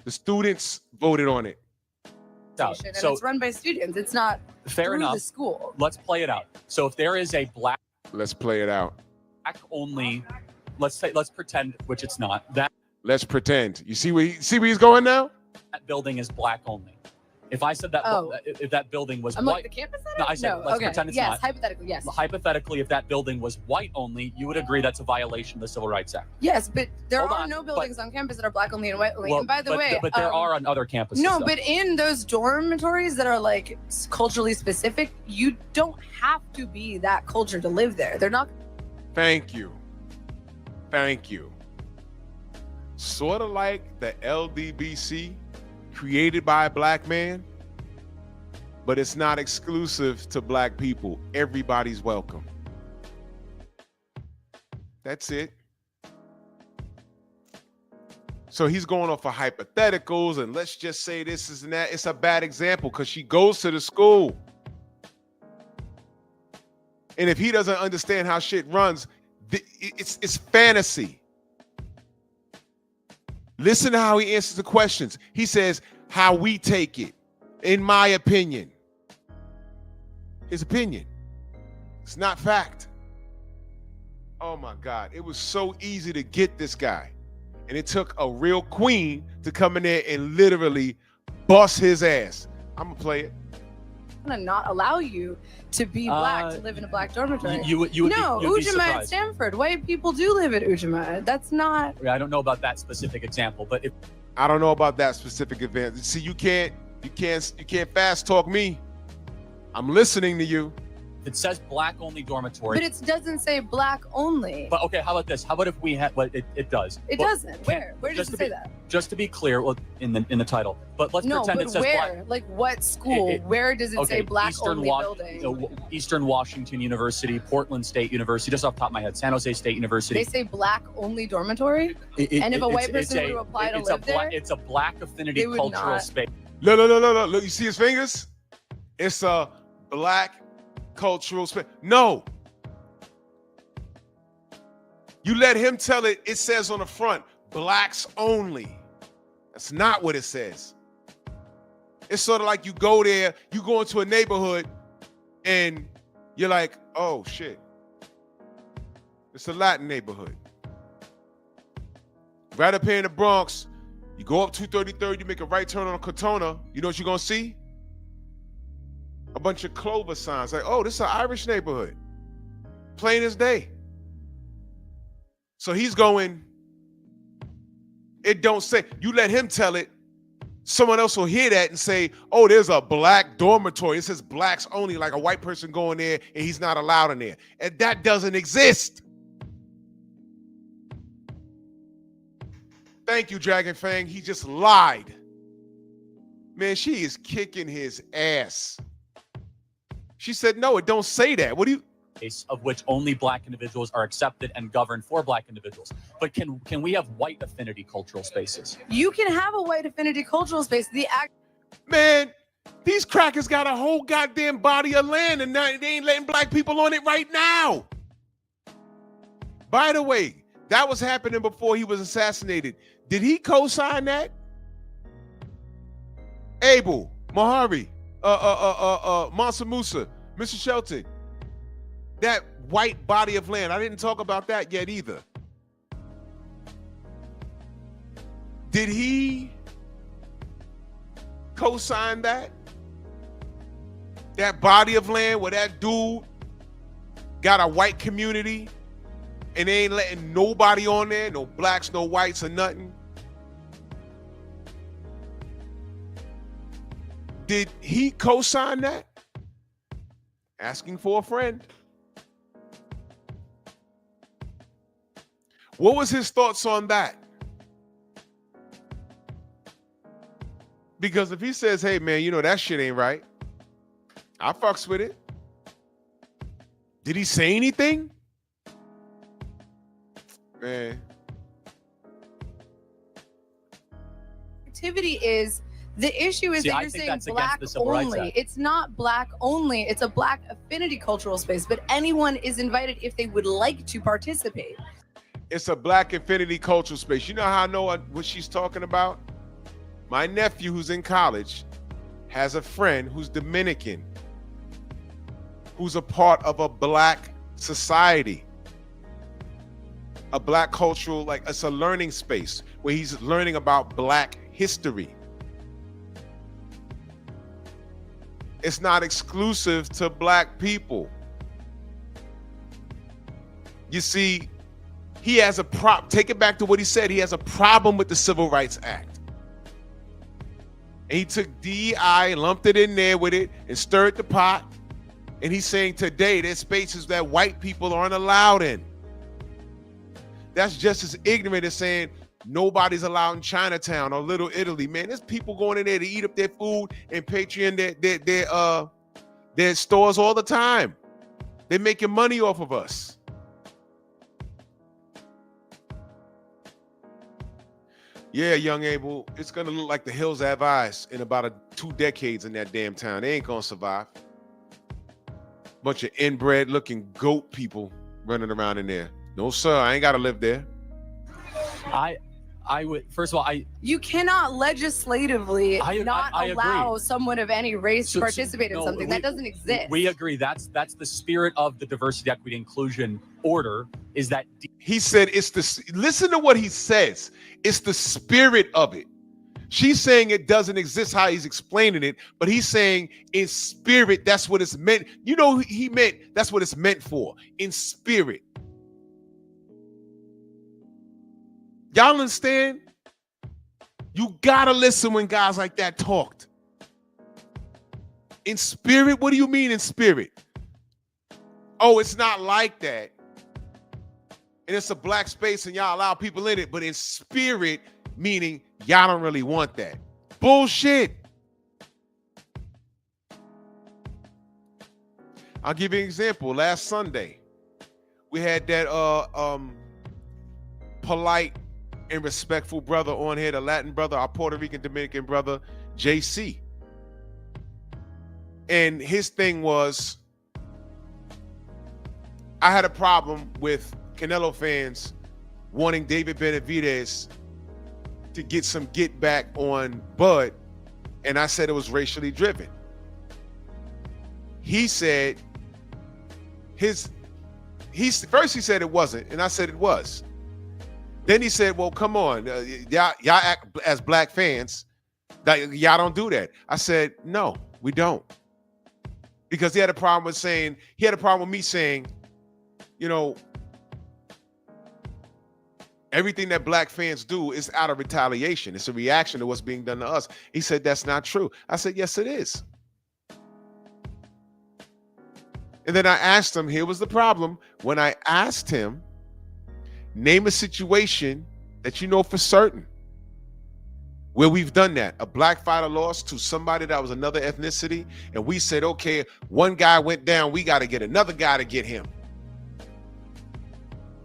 The students voted on it. And So it's run by students. It's not fair through enough. the school. Let's play it out. So if there is a Let's play it out. Black-only, let's pretend, which it's not, that Let's pretend. You see where he's going now? that building is Black-only. If I said that, if that building was I'm white, like the campus center? no, I said let's pretend it's yes, not. hypothetically, yes. Hypothetically, if that building was white only, you would agree that's a violation of the Civil Rights Act. Yes, but there Hold are on, no buildings on campus that are Black only and white only. Well, and by the way, but there are on other campuses. No, though. but in those dormitories that are like culturally specific, you don't have to be that culture to live there. They're not. Thank you. Thank you. Sort of like the LDBC created by a Black man, but it's not exclusive to Black people. Everybody's welcome. That's it. So he's going off of hypotheticals and let's just say this is and that. It's a bad example because she goes to the school. And if he doesn't understand how shit runs, it's fantasy. Listen to how he answers the questions. He says, how we take it, in my opinion. His opinion. It's not fact. Oh my God. It was so easy to get this guy. And it took a real queen to come in there and literally bust his ass. I'm gonna play it. I'm gonna not allow you to be black, to live in a black dormitory. You would no, be Ujamaa at surprised. Stanford. White people do live at Ujamaa. That's not. I don't know about that specific example, but if I don't know about that specific event. See, you can't fast talk me. I'm listening to you. it says black only dormitory. But it doesn't say black only. But okay, how about this? How about if we had? Well, it does. It doesn't. Where? Where does it say that? Just to be clear, well, in the title. But let's pretend it says where? black. Like what school? Where does it say black only building? Eastern Washington University, Portland State University, just off the top of my head, San Jose State University. They say black only dormitory. And if a white person were to apply to live there, it's a black affinity cultural space. Look, look, you see his fingers? It's a black cultural space. No. You let him tell it, it says on the front, blacks only. That's not what it says. It's sort of like you go there, you go into a neighborhood and you're like, oh shit. It's a Latin neighborhood. Right up here in the Bronx, you go up 233rd, you make a right turn on Cortona, you know what you're gonna see? A bunch of Clover signs, like, oh, this is an Irish neighborhood. Plain as day. So he's going, it don't say, you let him tell it, someone else will hear that and say, oh, there's a black dormitory. It says blacks only, like a white person going there and he's not allowed in there. And that doesn't exist. Thank you, Dragon Fang. He just lied. Man, she is kicking his ass. She said, no, it don't say that. What do you? Of which only black individuals are accepted and governed for black individuals. But can we have white affinity cultural spaces? you can have a white affinity cultural space. Man, these crackers got a whole goddamn body of land and they ain't letting black people on it right now. By the way, that was happening before he was assassinated. Did he co-sign that? Abel, Mojave, Mansa Musa, Mr. Shelton. That white body of land. I didn't talk about that yet either. Did he co-sign that? That body of land where that dude got a white community and they ain't letting nobody on there, no blacks, no whites or nothing. Did he co-sign that? Asking for a friend. What was his thoughts on that? Because if he says, hey man, you know that shit ain't right, I fucks with it. Did he say anything? Man. Activity is the issue is that you're saying black only. It's not black only. It's a black affinity cultural space, but anyone is invited if they would like to participate. It's a black affinity cultural space. You know how I know what she's talking about? My nephew who's in college has a friend who's Dominican, who's a part of a black society, a black cultural, like it's a learning space where he's learning about black history. It's not exclusive to black people. You see, he has a take it back to what he said. He has a problem with the Civil Rights Act. And he took DEI and lumped it in there with it and stirred the pot. And he's saying today there's spaces that white people aren't allowed in. That's just as ignorant as saying nobody's allowed in Chinatown or Little Italy. Man, there's people going in there to eat up their food and Patreon their stores all the time. They're making money off of us. Yeah, young Abel, it's gonna look like the hills have eyes in about 2 decades in that damn town. They ain't gonna survive. Bunch of inbred looking goat people running around in there. No, sir, I ain't gotta live there. I would, first of all, you cannot legislatively not I allow agree. someone of any race to participate in no, something that doesn't exist. We agree. That's the spirit of the diversity, equity, inclusion order. Is that he said it's the, listen to what he says. It's the spirit of it. She's saying it doesn't exist how he's explaining it, but he's saying in spirit, that's what it's meant. You know, he meant that's what it's meant for, in spirit. Y'all understand? You gotta listen when guys like that talked. In spirit? What do you mean in spirit? Oh, it's not like that. And it's a black space and y'all allow people in it, but in spirit, meaning y'all don't really want that. Bullshit. I'll give you an example. Last Sunday, we had that polite and respectful brother on here, the Latin brother, our Puerto Rican Dominican brother, JC. And his thing was, I had a problem with Canelo fans wanting David Benavidez to get some get back on Bud, and I said it was racially driven. He said first he said it wasn't, and I said it was. Then he said, well, come on, y'all act as black fans, that y'all don't do that. I said, no, we don't. Because he had a problem with me saying, you know, everything that black fans do is out of retaliation. It's a reaction to what's being done to us. He said, that's not true. I said, yes, it is. And then I asked him, here was the problem. When I asked him, name a situation that you know for certain where we've done that. A black fighter lost to somebody that was another ethnicity, and we said, okay, one guy went down, we got to get another guy to get him.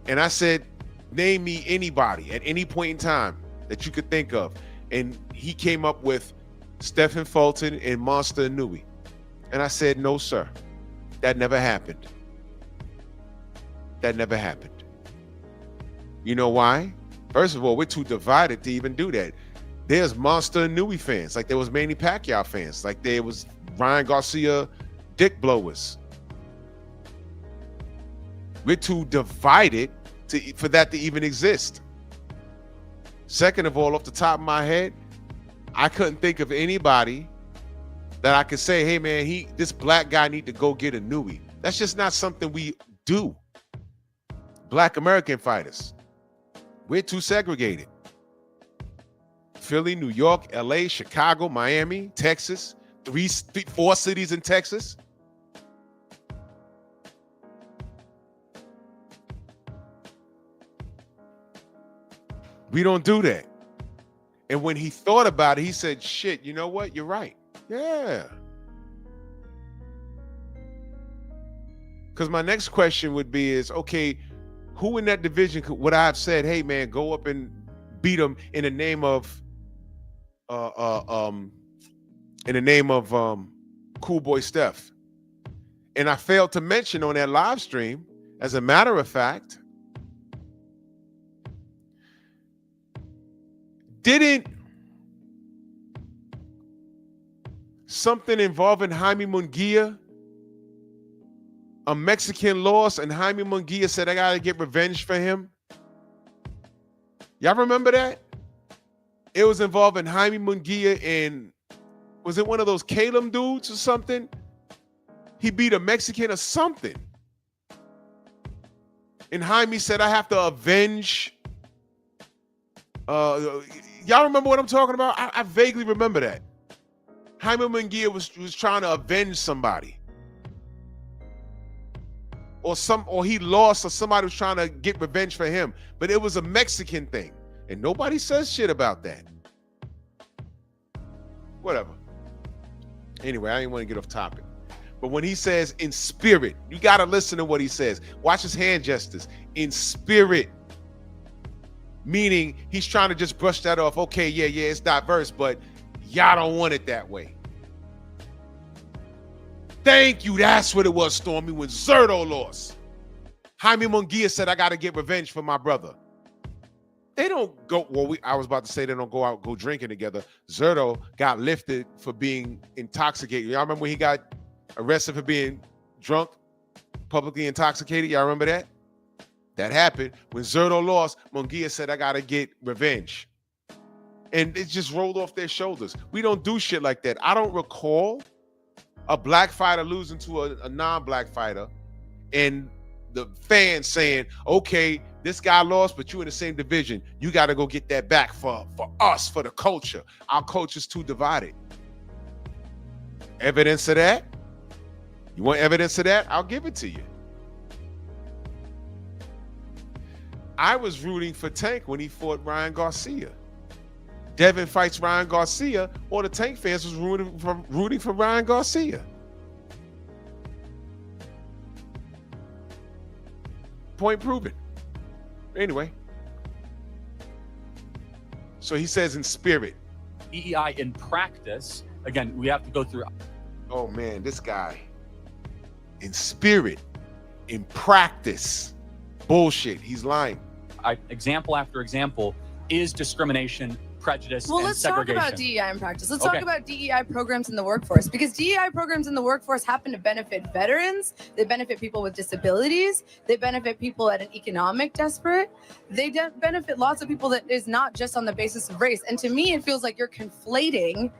And I said, name me anybody at any point in time that you could think of. And he came up with Stephen Fulton and Monster Inouye. And I said, no, sir, that never happened. That never happened. You know why? First of all, we're too divided to even do that. There's Monster Inouye fans, like there was Manny Pacquiao fans, like there was Ryan Garcia dick blowers. We're too divided for that to even exist. Second of all, off the top of my head, I couldn't think of anybody that I could say, hey man, this black guy need to go get Inouye. That's just not something we do. Black American fighters. We're too segregated. Philly, New York, LA, Chicago, Miami, Texas, four cities in Texas. We don't do that. And when he thought about it, he said, shit, you know what? You're right. Yeah. Because my next question would be is, okay, who in that division would I have said, hey man, go up and beat him in the name of Cool Boy Steph? And I failed to mention on that live stream, as a matter of fact, didn't something involving Jaime Munguia, a Mexican lost, and Jaime Munguia said, I gotta get revenge for him? Y'all remember that? It was involving Jaime Munguia and, was it one of those Calum dudes or something? He beat a Mexican or something. And Jaime said, I have to avenge. Y'all remember what I'm talking about? I vaguely remember that. Jaime Munguia was trying to avenge somebody. Or he lost, or somebody was trying to get revenge for him. But it was a Mexican thing. And nobody says shit about that. Whatever. Anyway, I didn't want to get off topic. But when he says in spirit, you got to listen to what he says. Watch his hand gestures. In spirit. Meaning he's trying to just brush that off. Okay, yeah, it's diverse, but y'all don't want it that way. Thank you. That's what it was, Stormy, when Zerto lost. Jaime Munguia said, I got to get revenge for my brother. They don't go, well, I was about to say they don't go out, go drinking together. Zerto got lifted for being intoxicated. Y'all remember when he got arrested for being drunk, publicly intoxicated? Y'all remember that? That happened. When Zerto lost, Munguia said, I got to get revenge. And it just rolled off their shoulders. We don't do shit like that. I don't recall a black fighter losing to a non-black fighter and the fans saying, okay, this guy lost, but you in the same division. You got to go get that back for us, for the culture. Our culture's too divided. Evidence of that? You want evidence of that? I'll give it to you. I was rooting for Tank when he fought Ryan Garcia. Devin fights Ryan Garcia, or the Tank fans was rooting for Ryan Garcia. Point proven. Anyway. So he says in spirit. DEI in practice, again, we have to go through. Oh man, this guy. In spirit, in practice. Bullshit, he's lying. Example after example is discrimination, prejudice, well, and let's segregation. talk about DEI in practice. Let's Okay. talk about DEI programs in the workforce, because DEI programs in the workforce happen to benefit veterans. They benefit people with disabilities. They benefit people at an economic desperate. They benefit lots of people that is not just on the basis of race. And to me, it feels like you're conflating.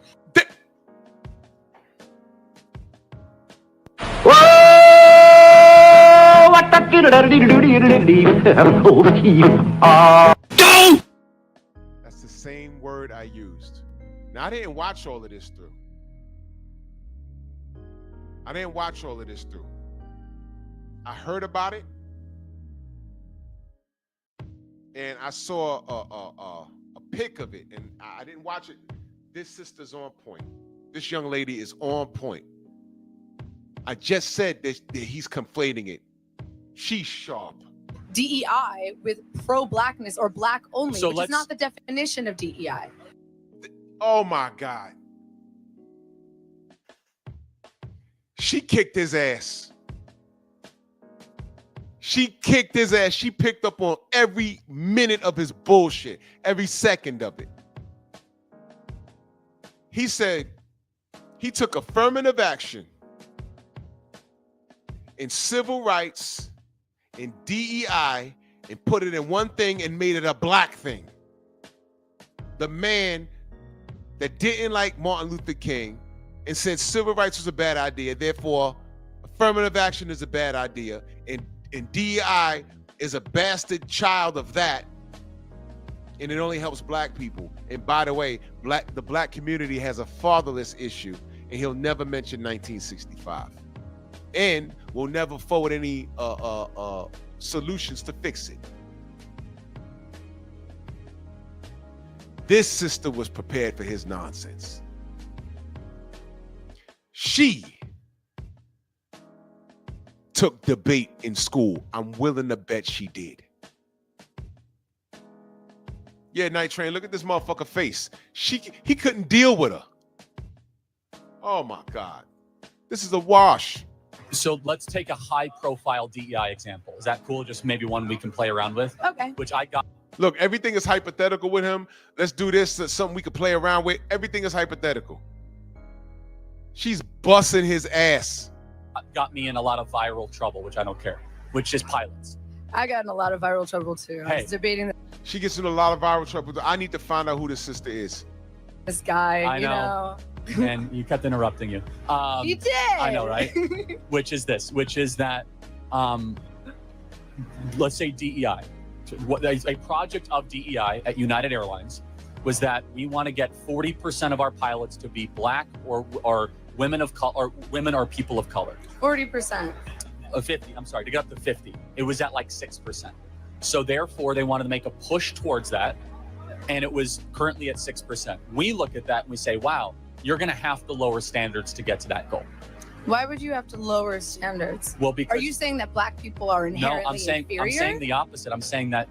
That's the same word I used. Now, I didn't watch all of this through. I heard about it, and I saw a pic of it, and I didn't watch it. This sister's on point. This young lady is on point. I just said that he's conflating it. She's sharp. DEI with pro-blackness or black only, So which is not the definition of DEI. Oh my God. She kicked his ass. She picked up on every minute of his bullshit, every second of it. He said he took affirmative action in civil rights, in DEI, and put it in one thing and made it a black thing. The man that didn't like Martin Luther King and said civil rights was a bad idea, therefore affirmative action is a bad idea, and DEI is a bastard child of that, and it only helps black people. And by the way, the black community has a fatherless issue, and he'll never mention 1965. And will never forward any solutions to fix it. This sister was prepared for his nonsense. She took debate in school. I'm willing to bet she did. Yeah, Night Train, look at this motherfucker face. He couldn't deal with her. Oh my God. This is a wash. So let's take a high-profile DEI example. Is that cool? Just maybe one we can play around with. Okay. Which I got. Look, everything is hypothetical with him. Let's do this. That's something we could play around with. Everything is hypothetical. She's busting his ass. Got me in a lot of viral trouble, which I don't care, which is pilots. I got in a lot of viral trouble too. I was debating that She gets in a lot of viral trouble. I need to find out who this sister is. this guy, I you know. And you kept interrupting you. You did. I know, right? Which is that, let's say DEI. A project of DEI at United Airlines was that we want to get 40% of our pilots to be black or women of color, or women or people of color. 40%. 50. I'm sorry, to get up to 50. It was at like 6%. So therefore, they wanted to make a push towards that, and it was currently at 6%. We look at that and we say, wow, you're going to have to lower standards to get to that goal. Why would you have to lower standards? Well, because are you saying that black people are inherently I'm saying the opposite. I'm saying that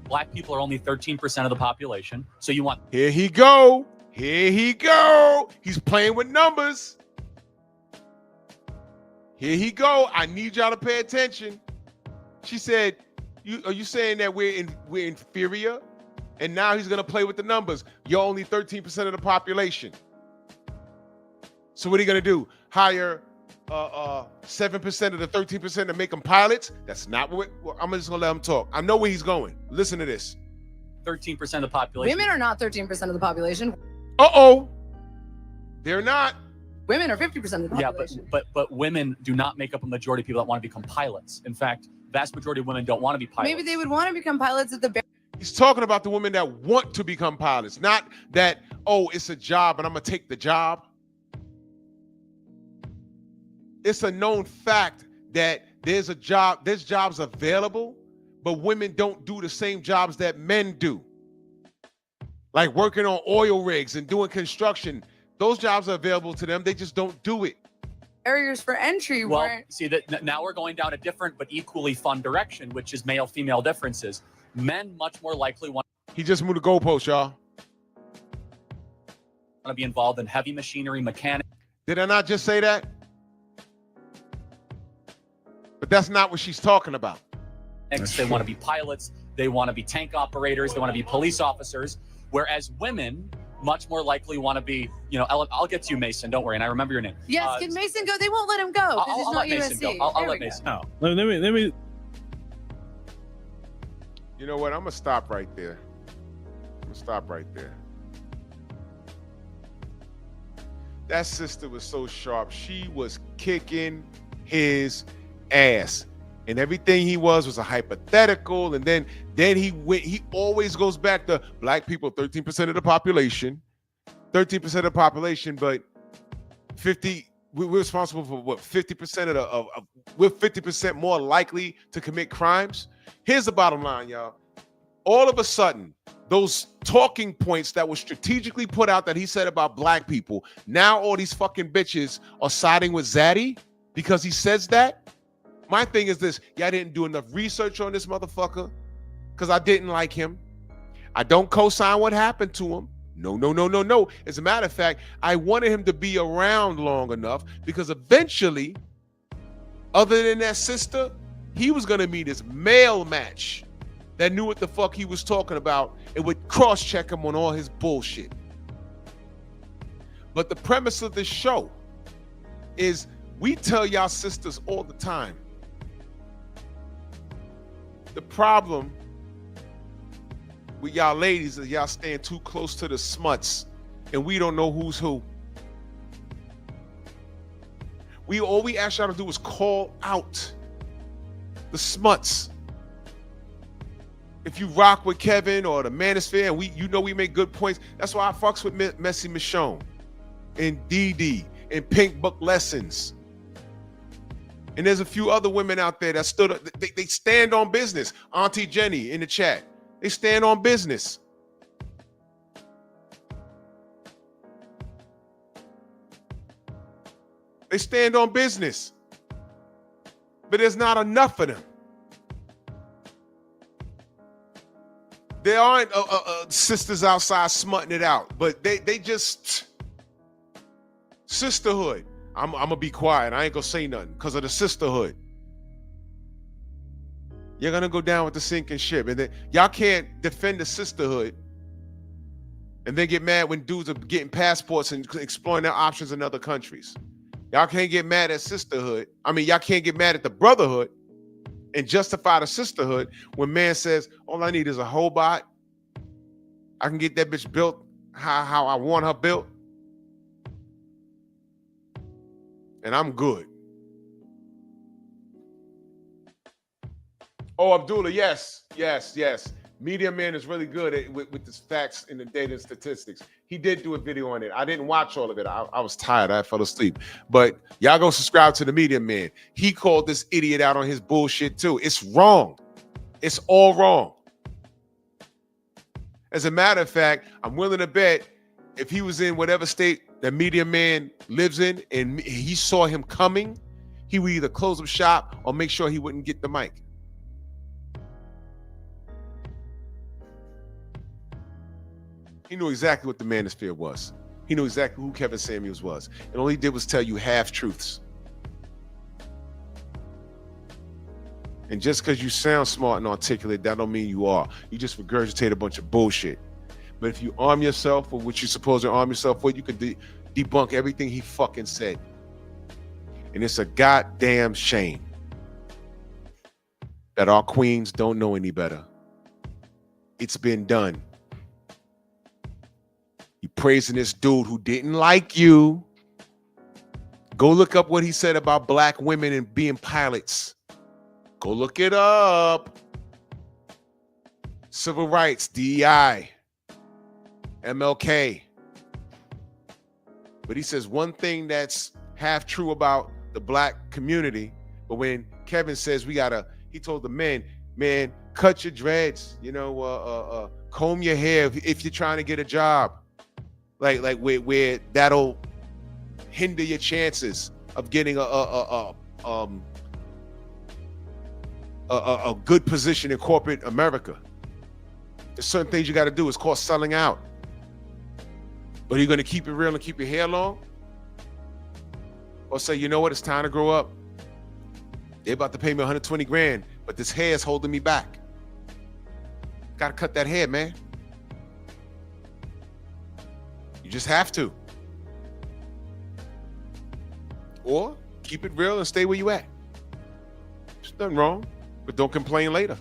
black people are only 13% of the population. So you want Here he go. He's playing with numbers. Here he go. I need y'all to pay attention. She said, are you saying that we're inferior And now he's going to play with the numbers. You're only 13% of the population. So what are you going to do? Hire 7% of the 13% to make them pilots? That's not what I'm just going to let him talk. I know where he's going. Listen to this. 13% of the population. Women are not 13% of the population. Uh-oh. They're not. Women are 50% of the population. Yeah, but women do not make up a majority of people that want to become pilots. In fact, vast majority of women don't want to be pilots. Maybe they would want to become pilots at the bare. He's talking about the women that want to become pilots, not that, oh, it's a job and I'm going to take the job. It's a known fact that there's jobs available, but women don't do the same jobs that men do. Like working on oil rigs and doing construction. Those jobs are available to them. They just don't do it. Barriers for entry well, weren't. See, that now we're going down a different but equally fun direction, which is male-female differences. Men much more likely want He just moved the goalpost, y'all. to be involved in heavy machinery, mechanics. Did I not just say that? But that's not what she's talking about. They want to be pilots. They want to be tank operators. They want to be police officers. Whereas women much more likely want to be, I'll get to you, Mason. Don't worry. And I remember your name. Yes, can Mason go? They won't let him go because he's I'll not let Mason USC. go. I'll There let we Mason go. go. Let me. You know what? I'm going to stop right there. That sister was so sharp. She was kicking his ass. And everything he was a hypothetical. And then he always goes back to black people, 13% of the population. 13% of the population, but we're responsible for what? 50% we're 50% more likely to commit crimes. Here's the bottom line, y'all. All of a sudden, those talking points that were strategically put out that he said about black people, now all these fucking bitches are siding with Zaddy because he says that. My thing is this, y'all didn't do enough research on this motherfucker because I didn't like him. I don't co-sign what happened to him. No. As a matter of fact, I wanted him to be around long enough because eventually, other than that sister, he was going to meet his male match that knew what the fuck he was talking about and would cross-check him on all his bullshit. But the premise of this show is we tell y'all sisters all the time, the problem with y'all ladies is y'all staying too close to the smuts and we don't know who's who. All we ask y'all to do is call out the smuts. If you rock with Kevin or the Manosphere and we make good points, that's why I fucks with Messy Michonne and Dee and Pink Book Lessons. And there's a few other women out there that stood up. They stand on business. Auntie Jenny in the chat. They stand on business. They stand on business. But there's not enough of them. There aren't sisters outside smutting it out, but they just sisterhood. I'm gonna be quiet. I ain't gonna say nothing because of the sisterhood. You're gonna go down with the sinking ship, and then y'all can't defend the sisterhood and then get mad when dudes are getting passports and exploring their options in other countries. Y'all can't get mad at sisterhood. Y'all can't get mad at the brotherhood and justify the sisterhood when man says, all I need is a Hobot. I can get that bitch built how I want her built. And I'm good. Oh, Abdullah, yes. Media Man is really good with the facts and the data and statistics. He did do a video on it. I didn't watch all of it. I was tired. I fell asleep. But y'all go subscribe to the Media Man. He called this idiot out on his bullshit too. It's wrong. It's all wrong. As a matter of fact, I'm willing to bet if he was in whatever state that Media Man lives in and he saw him coming, he would either close up shop or make sure he wouldn't get the mic. He knew exactly what the Manosphere was. He knew exactly who Kevin Samuels was. And all he did was tell you half-truths. And just because you sound smart and articulate, that don't mean you are. You just regurgitate a bunch of bullshit. But if you arm yourself with what you're supposed to arm yourself with, you can debunk everything he fucking said. And it's a goddamn shame that our queens don't know any better. It's been done. You praising this dude who didn't like you. Go look up what he said about black women and being pilots. Go look it up. Civil rights, DEI, MLK. But he says one thing that's half true about the black community. But when Kevin says he told the men, man, cut your dreads, comb your hair if you're trying to get a job. Like where that'll hinder your chances of getting a good position in corporate America. There's certain things you got to do. It's called selling out. But are you going to keep it real and keep your hair long? Or say, you know what, it's time to grow up. They're about to pay me 120 grand, but this hair is holding me back. Got to cut that hair, man. You just have to. Or keep it real and stay where you at. There's nothing wrong, but don't complain later.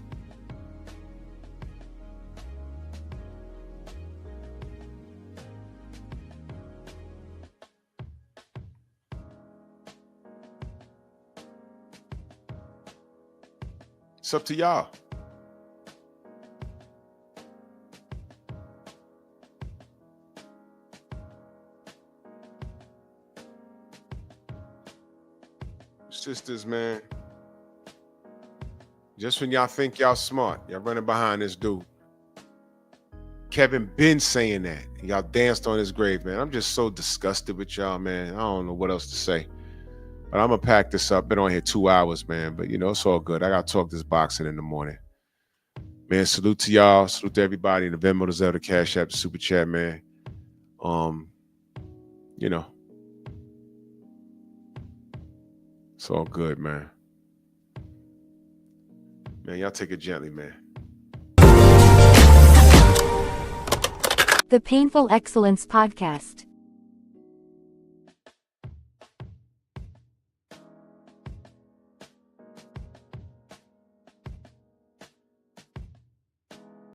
It's up to y'all. Sisters, man. Just when y'all think y'all smart, y'all running behind this dude. Kevin been saying that. Y'all danced on his grave, man. I'm just so disgusted with y'all, man. I don't know what else to say. But I'm going to pack this up. Been on here 2 hours, man. But, it's all good. I got to talk this boxing in the morning. Man, salute to y'all. Salute to everybody in the Venmo, the Zelda, Cash App, the Super Chat, man. It's all good, man. Man, y'all take it gently, man. The Painful Excellence Podcast.